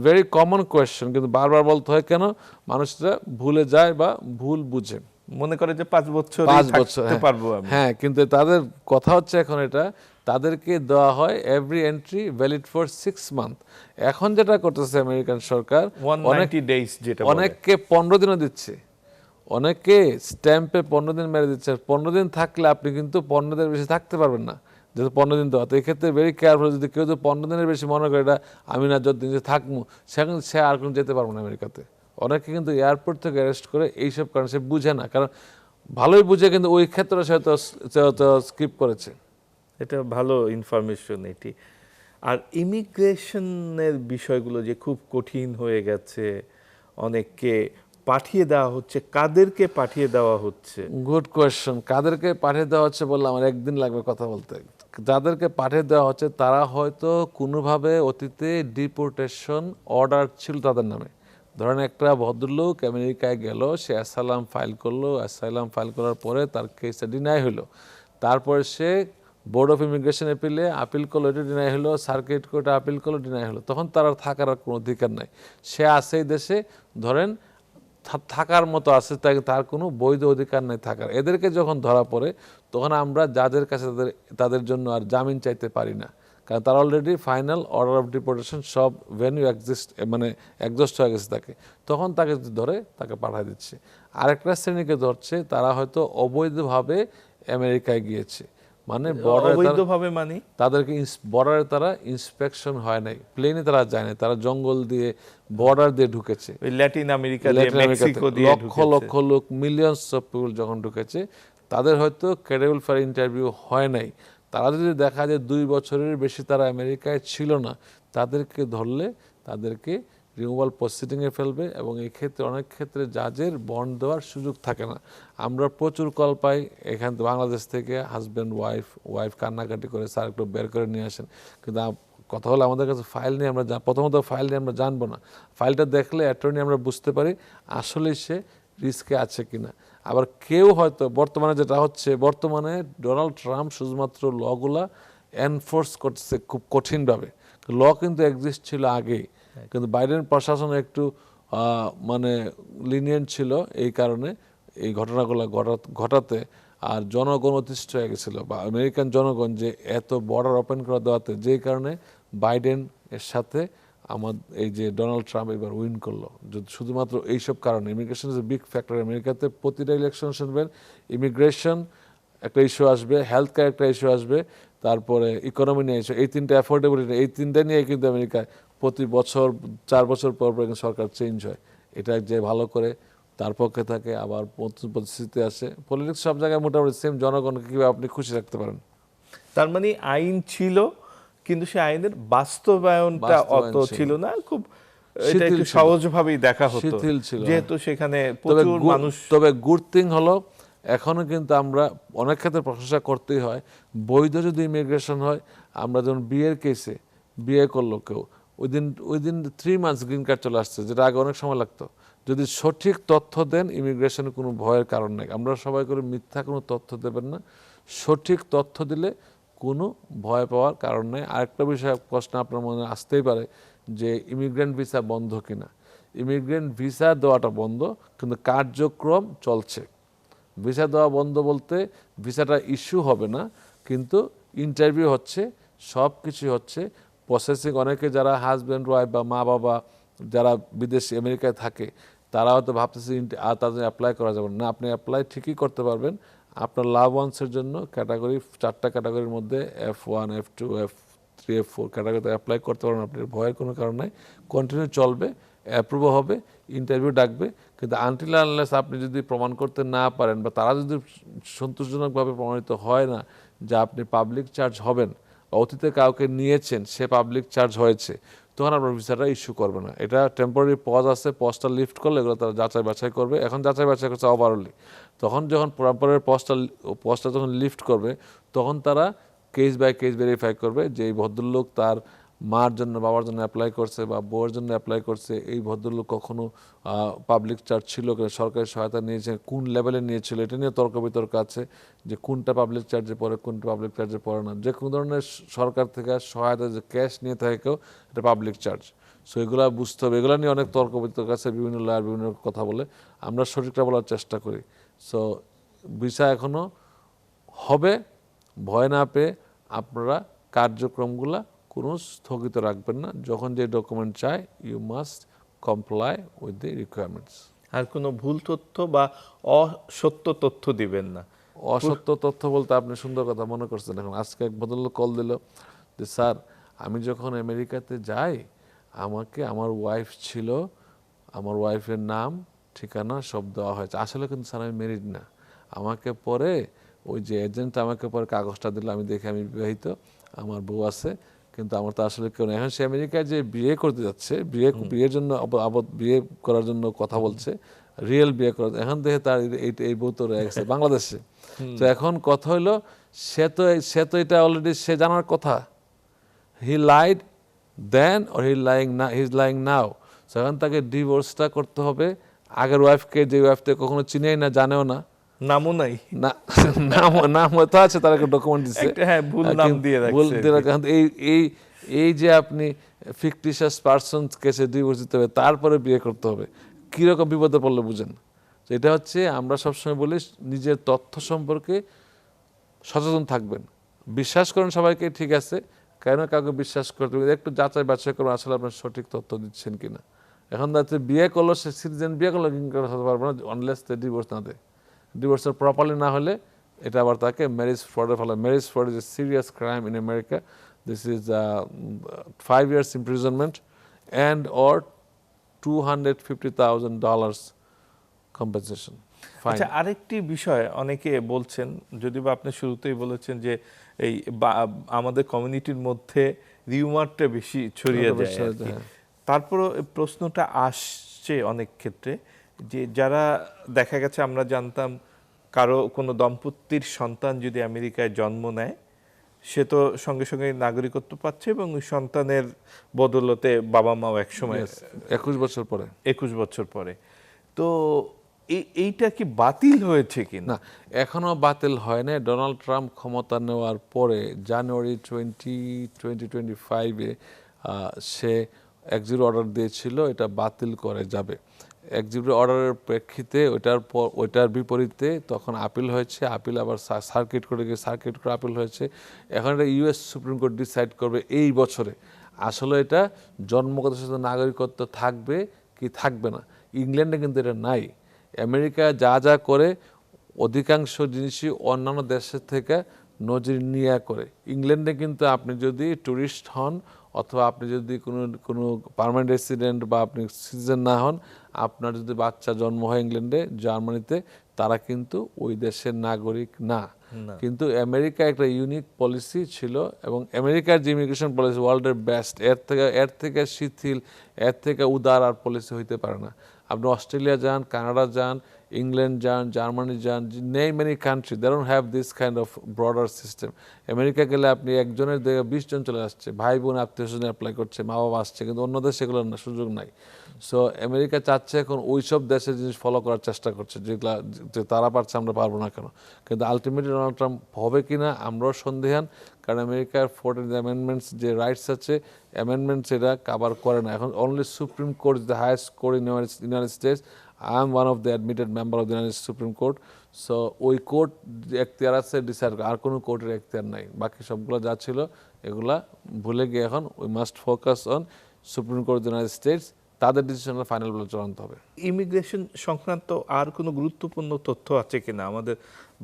ভেরি কমন কোয়েশ্চেন, কিন্তু বারবার বলতে হয় কেন, মানুষরা ভুলে যায় বা ভুল বুঝে। মনে করে যে 5 বছর 5 বছর, থাকতে হ্যাঁ পারবো আমি। হ্যাঁ, কিন্তু তাদের কথা হচ্ছে এখন এটা তাদেরকে দেওয়া হয় every entry valid for 6 month. এখন যেটা করতেছে আমেরিকান সরকার, অনেক 190 ডেজ যেটা বলে। অনেককে 15 দিনও দিচ্ছে, অনেকে স্ট্যাম্পে 15 দিন মেরে দিচ্ছে। 15 দিন থাকলে আপনি কিন্তু 15 দিনের বেশি থাকতে পারবেন না, যেহেতু 15 দিন দেওয়া। তো এক্ষেত্রে ভেরি কেয়ারফুল, যদি কেউ যদি 15 দিনের বেশি মনে করে এটা আমি না যতদিন যে থাকবো, সেখানে সে আর কোনো যেতে পারবো না আমেরিকাতে। অনেকে কিন্তু এয়ারপোর্ট থেকে অ্যারেস্ট করে এইসব কারণে, সে বুঝে না, কারণ ভালোই বুঝে কিন্তু ওই ক্ষেত্রে সে তো স্কিপ করেছে। এটা ভালো ইনফরমেশন এটি। আর ইমিগ্রেশনের বিষয়গুলো যে খুব কঠিন হয়ে গেছে, অনেককে পাঠিয়ে দেওয়া হচ্ছে, কাদেরকে পাঠিয়ে দেওয়া হচ্ছে? Good question. কাদেরকে পাঠিয়ে দেওয়া হচ্ছে বললে আমার একদিন লাগবে কথা বলতে। যাদেরকে পাঠিয়ে দেওয়া হচ্ছে তারা হয়তো কোনোভাবে অতীতে ডিপোর্টেশন অর্ডার ছিল তাদের নামে। ধরেন একটা ভদ্রলোক আমেরিকায় গেল, সে অ্যাসাইলাম ফাইল করলো, অ্যাসাইলাম ফাইল করার পরে তার কেসটা ডিনাই হলো। তারপরে সে বোর্ড অফ ইমিগ্রেশন অ্যাপিলে আপিল করলো, এটা ডিনাই হলো, সার্কিট কোর্টে আপিল করলো, ডিনাই হলো। তখন তার আর থাকার আর কোনো অধিকার নাই। সে আছে এই দেশে, ধরেন থাকার মতো আছে, তার কোনো বৈধ অধিকার নেই থাকার। এদেরকে যখন ধরা পড়ে তখন আমরা যাদের কাছে তাদের জন্য আর জামিন চাইতে পারি না, কারণ তারা already final order of deportation সব ভেন্যু মানে এক্সস্ট হয়ে গেছে তাকে। তখন তাকে ধরে তাকে পাঠিয়ে দিচ্ছে। আরেকটা শ্রেণীকে ধরছে, তারা হয়তো অবৈধভাবে আমেরিকায় গিয়েছে, মানে অবৈধভাবে মানে তাদেরকে বর্ডারে তারা ইন্সপেকশন হয় নাই, প্লেনে তারা যায় নাই, তারা জঙ্গল দিয়ে বর্ডার দিয়ে ঢুকেছে। ওই ল্যাটিন আমেরিকা দিয়ে, মেক্সিকো দিয়ে লক্ষ লক্ষ লোক, মিলিয়নস অফ পিপল যখন ঢুকেছে, তাদের হয়তো ক্রেডিবল ফর ইন্টারভিউ হয় নাই। তারা যদি দেখা যায় 2 বছরের বেশি তারা আমেরিকায় ছিল না, তাদেরকে ধরলে তাদেরকে রিমুভাল প্রসিডিংয়ে ফেলবে। এবং এই ক্ষেত্রে অনেক ক্ষেত্রে জাজের বন্ড দেওয়ার সুযোগ থাকে না। আমরা প্রচুর কল পাই এখান থেকে, বাংলাদেশ থেকে হাজব্যান্ড ওয়াইফ কান্নাকাটি করে, স্যার একটু বের করে নিয়ে আসেন। কিন্তু কথা হলো আমাদের কাছে ফাইল নিয়ে আমরা প্রথমত ফাইল নিয়ে আমরা জানবো না। ফাইলটা দেখলে অ্যাটর্নি আমরা বুঝতে পারি আসলে সে রিস্কে আছে কিনা। আবার কেউ হয়তো বর্তমানে যেটা হচ্ছে, বর্তমানে ডোনাল্ড ট্রাম্প শুধুমাত্র লগুলা এনফোর্স করছে খুব কঠিনভাবে। ল কিন্তু এক্সিস্ট ছিল আগেই, কিন্তু বাইডেন প্রশাসন একটু মানে লিনিয়েন্ট ছিল এই কারণে এই ঘটনাগুলো ঘটাতে। আর জনগণ অতিষ্ঠ হয়ে গেছিলো, বা আমেরিকান জনগণ, যে এত বর্ডার ওপেন করে দেওয়াতে, যেই কারণে বাইডেন এর সাথে এই যে ডোনাল্ড ট্রাম্প এবার উইন করলো। শুধুমাত্র এইসব কারণে immigration is a big factor আমেরিকাতে। প্রতিটা ইলেকশন শুনবেন ইমিগ্রেশন একটা ইস্যু আসবে, হেলথ কেয়ার একটা ইস্যু আসবে, তারপরে ইকোনমি নিয়ে ইস্যু, এই তিনটা অ্যাফোর্ডেবিলিটি, এই তিনটা নিয়ে কিন্তু আমেরিকায় প্রতি বছর 4 বছর পর পর সরকার চেঞ্জ হয়। এটা যে ভালো করে তার পক্ষে থাকে, আবার নতুন পরিস্থিতি আসে। পলিটিক্স সব জায়গায় মোটামুটি সেম। জনগণকে কীভাবে আপনি খুশি রাখতে পারেন? তার মানে আইন ছিল, কিন্তু সেই আইনের বাস্তবায়নটা অত ছিল না, খুব এটা একটু সহজভাবেই দেখা হতো, শিথিল ছিল, যেহেতু সেখানে প্রচুর মানুষ। তবে গুড থিং হলো এখনো কিন্তু আমরা অনেক ক্ষেত্রে প্রশংসা করতেই হয়, বৈধ যদি ইমিগ্রেশন হয়। আমরা যেমন বিয়ের কেসে, বিয়ে করলো কেউ, উইদিন 3 মান্থস গ্রিন কার্ড চলে আসছে, যেটা আগে অনেক সময় লাগতো। যদি সঠিক তথ্য দেন, ইমিগ্রেশনে কোনো ভয়ের কারণ নেই। আমরা সবাই করে মিথ্যা কোনো তথ্য দেবেন না, সঠিক তথ্য দিলে কোনো ভয় পাওয়ার কারণ নেই। আরেকটা বিষয় প্রশ্ন আপনার মনে আসতেই পারে যে ইমিগ্রেন্ট ভিসা বন্ধ কিনা। ইমিগ্রেন্ট ভিসা দেওয়াটা বন্ধ, কিন্তু কার্যক্রম চলছে। ভিসা দেওয়া বন্ধ বলতে ভিসাটা ইস্যু হবে না, কিন্তু ইন্টারভিউ হচ্ছে, সব কিছুই হচ্ছে, প্রসেসিং। অনেকে যারা হাজব্যান্ড ওয়াইফ বা মা বাবা যারা বিদেশে আমেরিকায় থাকে, তারা হয়তো ভাবতেছে আর তাদের অ্যাপ্লাই করা যাবে না। আপনি অ্যাপ্লাই ঠিকই করতে পারবেন। আপনার লাভ ওয়ান্সের জন্য ক্যাটাগরি 4টা ক্যাটাগরির মধ্যে F1, F2, F3, F4 ক্যাটাগরিতে অ্যাপ্লাই করতে পারবেন। আপনার ভয়ের কোনো কারণ নাই, কন্টিনিউ চলবে, অ্যাপ্রুভ হবে, ইন্টারভিউ ডাকবে। কিন্তু আনটিল আনলেস আপনি যদি প্রমাণ করতে না পারেন, বা তারা যদি সন্তোষজনকভাবে প্রমাণিত হয় না যে আপনি পাবলিক চার্জ হবেন, বা অতীতে কাউকে নিয়েছেন সে পাবলিক চার্জ হয়েছে, তখন আপনার ভিসাটা ইস্যু করবে না। এটা টেম্পোরারি পজ আছে, পজটা লিফট করলে এগুলো তারা যাচাই বাছাই করবে। এখন যাচাই বাছাই করছে ওভারঅলি। তখন যখন টেম্পোরারি পজটা যখন লিফট করবে, তখন তারা কেস বাই কেস ভেরিফাই করবে যে এই ভদ্রলোক তার মার জন্য, বাবার জন্য অ্যাপ্লাই করছে, বা বউয়ের জন্য অ্যাপ্লাই করছে, এই ভদ্রলোক কখনো পাবলিক চার্জ ছিল কিনা, সরকারি সহায়তা নিয়েছে, কোন লেভেলে নিয়েছিল, এটা নিয়ে তর্ক বিতর্ক আছে যে কোনটা পাবলিক চার্জে পড়ে, কোনটা পাবলিক চার্জে পড়ে না। যে কোনো ধরনের সরকার থেকে সহায়তা যে ক্যাশ নিয়ে থাকে কেউ, এটা পাবলিক চার্জ। সো এগুলো বুঝতে হবে। এগুলো নিয়ে অনেক তর্ক বিতর্ক আছে, বিভিন্ন লয়ার বিভিন্ন কথা বলে। আমরা সঠিকটা বলার চেষ্টা করি সো ভিসা এখনো হবে, ভয় না পেয়ে আপনারা কার্যক্রমগুলা কোনো স্থগিত রাখবেন না। যখন যে ডকুমেন্ট চাই you must comply with the requirements. আর কোনো ভুল তথ্য বা অসত্য তথ্য দিবেন না। অসত্য তথ্য বলতে আপনি সুন্দর কথা মনে করছেন। এখন আজকে এক ভদ্রলোক কল দিল যে স্যার আমি যখন আমেরিকাতে যাই আমাকে আমার ওয়াইফ ছিল, আমার ওয়াইফের নাম ঠিকানা সব দেওয়া হয়েছে, আসলে কিন্তু স্যার আমি ম্যারিড না। আমাকে পরে ওই যে এজেন্ট আমাকে পরে কাগজটা দিল, আমি দেখি আমি বিবাহিত, আমার বউ আছে, কিন্তু আমার তো আসলে কেউ নেই। এখন সে আমেরিকায় যে বিয়ে করতে যাচ্ছে, বিয়ের জন্য বিয়ে করার জন্য কথা বলছে, রিয়েল বিয়ে করার, এখন দেখে তার এই বউ তো রয়ে গেছে বাংলাদেশে। তো এখন কথা হইলো সে তো এটা অলরেডি সে জানার কথা, he lied then or he is lying now. এখন তাকে ডিভোর্সটা করতে হবে। আগের ওয়াইফকে, যে ওয়াইফকে কখনো চিনেই না, জানেও না, নামও নাই, না নাম হয়তো আছে, তার একটা ডকুমেন্ট দিচ্ছে, হ্যাঁ ভুল নাম দিয়ে রাখছে। এই যে আপনি ফিকটিশিয়াস পারসন কেসে ডিভোর্স দিতে হবে, তারপরে বিয়ে করতে হবে, কিরকম বিপদে পড়লে বুঝেন। তো এটা হচ্ছে আমরা সবসময় বলি নিজের তথ্য সম্পর্কে সচেতন থাকবেন। বিশ্বাস করেন সবাইকে, ঠিক আছে, কেন কাউকে বিশ্বাস করতে হবে, একটু যাচাই বাছাই করবেন আসলে আপনার সঠিক তথ্য দিচ্ছেন কিনা। এখন যাচ্ছে বিয়ে করলো, সে সিটিজেন বিয়ে করলো কিন্তু হতে পারবো না অনলেস ডিভোর্স না দেয়। ডিভোর্সের প্রপারলি না হলে এটা আবার তাকে ম্যারেজ ফ্রডে ফেলা। Marriage fraud is a serious crime in America. This is 5 years imprisonment and or $250,000 compensation. আচ্ছা, আরেকটি বিষয় অনেকে বলছেন, যদি বা আপনি শুরুতেই বলেছেন যে এই আমাদের কমিউনিটির মধ্যে রিউমারটা বেশি ছড়িয়ে যায় আর কি। তারপরও প্রশ্নটা আসছে অনেক ক্ষেত্রে যে যারা দেখা গেছে আমরা জানতাম কারো কোনো দম্পতির সন্তান যদি আমেরিকায় জন্ম নেয় সে তো সঙ্গে সঙ্গে নাগরিকত্ব পাচ্ছে এবং সন্তানের বদলতে বাবা মাও একসময় 21 বছর পরে 21 বছর পরে, তো এইটা কি বাতিল হয়েছে কিনা? না, এখনো বাতিল হয় না। ডোনাল্ড ট্রাম্প ক্ষমতা নেওয়ার পরে জানুয়ারি 2025-এ সে এক্সিকিউটিভ অর্ডার দিয়েছিল, এটা বাতিল করে যাবে। এক্সিকিউটিভ অর্ডারের প্রেক্ষিতে ওইটার বিপরীতে তখন আপিল হয়েছে, আপিল আবার সার্কিট করে গিয়ে সার্কিট করে আপিল হয়েছে। এখন এটা ইউএস সুপ্রিম কোর্ট ডিসাইড করবে এই বছরে আসলে এটা জন্মগত সাথে নাগরিকত্ব থাকবে কি থাকবে না। ইংল্যান্ডে কিন্তু এটা নাই। আমেরিকা যা যা করে অধিকাংশ জিনিসই অন্যান্য দেশের থেকে নজির নিয়ে করে। ইংল্যান্ডে কিন্তু আপনি যদি ট্যুরিস্ট হন অথবা আপনি যদি কোনো পার্মানেন্ট রেসিডেন্ট বা আপনি সিটিজেন না হন, আপনার যদি বাচ্চা জন্ম হয় ইংল্যান্ডে, জার্মানিতে, তারা কিন্তু ওই দেশের নাগরিক না। কিন্তু আমেরিকা একটা ইউনিক পলিসি ছিল এবং আমেরিকার যে ইমিগ্রেশন পলিসি ওয়ার্ল্ডের বেস্ট, এর থেকে শিথিল, এর থেকে উদার আর পলিসি হইতে পারে না। আপনি অস্ট্রেলিয়া যান, কানাডা যান, ইংল্যান্ড যান, জার্মানি যান, নেই many country they don't have this kind of broader system. America গেলে আপনি একজনের দিকে 20 জন চলে আসছে, ভাই বোন আত্মীয় স্বজন অ্যাপ্লাই করছে, মা বাবা আসছে, কিন্তু অন্য দেশে এগুলো না, সুযোগ নাই। সো আমেরিকা চাচ্ছে এখন ওই সব দেশের জিনিস ফলো করার চেষ্টা করছে, যেগুলা যে তারা পারছে আমরা পারবো না কেন। কিন্তু আলটিমেটলি ডোনাল্ড ট্রাম্প হবে কিনা আমরাও সন্দেহান, কারণ আমেরিকার 14th অ্যামেন্ডমেন্টস যে রাইটস আছে, অ্যামেন্ডমেন্টস এটা কাভার করে না। এখন only supreme court is the highest court in United states. I am one of the admitted member of the United supreme court. So ওই কোর্ট এখতিয়ার আছে ডিসাইড, আর কোনো কোর্টের এখতিয়ার নাই। বাকি সবগুলো যা ছিল এগুলা ভুলে গিয়ে এখন we must focus on supreme court of the United states, তাদের ডিসিশনের ফাইনাল বলে চূড়ান্ত হবে। ইমিগ্রেশন সংক্রান্ত আর কোনো গুরুত্বপূর্ণ তথ্য আছে কিনা আমাদের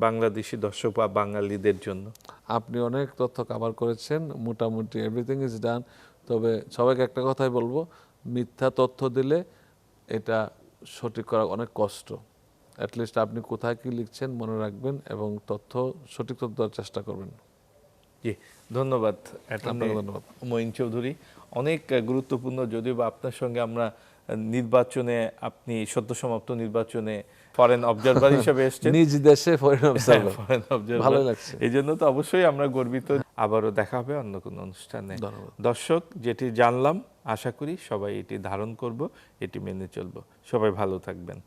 বাংলাদেশি দর্শক বা বাঙালিদের জন্য? আপনি অনেক তথ্য কভার করেছেন, মোটামুটি এভরিথিং ইজ ডান। তবে সবাইকে একটা কথাই বলবো, মিথ্যা তথ্য দিলে এটা সঠিক করা অনেক কষ্ট। অ্যাটলিস্ট আপনি কোথায় কী লিখছেন মনে রাখবেন এবং সঠিক তথ্য দেওয়ার চেষ্টা করবেন। জি, ধন্যবাদ। আপনাকে ধন্যবাদ। মঈন চৌধুরী, অনেক গুরুত্বপূর্ণ, যদিও বা আপনার সঙ্গে আমরা নির্বাচনে, আপনি সদ্য সমাপ্ত নির্বাচনে ফরেন অবজারভার হিসেবে এসেছেন, নিজ দেশে ফরেন অবজারভার, ফরেন অবজারভার, ভালোই লাগছে। এই জন্য তো অবশ্যই আমরা গর্বিত। আবারও দেখা হবে অন্য কোনো অনুষ্ঠানে। ধন্যবাদ। দর্শক, যেটি জানলাম আশা করি সবাই এটি ধারণ করব, এটি মেনে চলব। সবাই ভালো থাকবেন।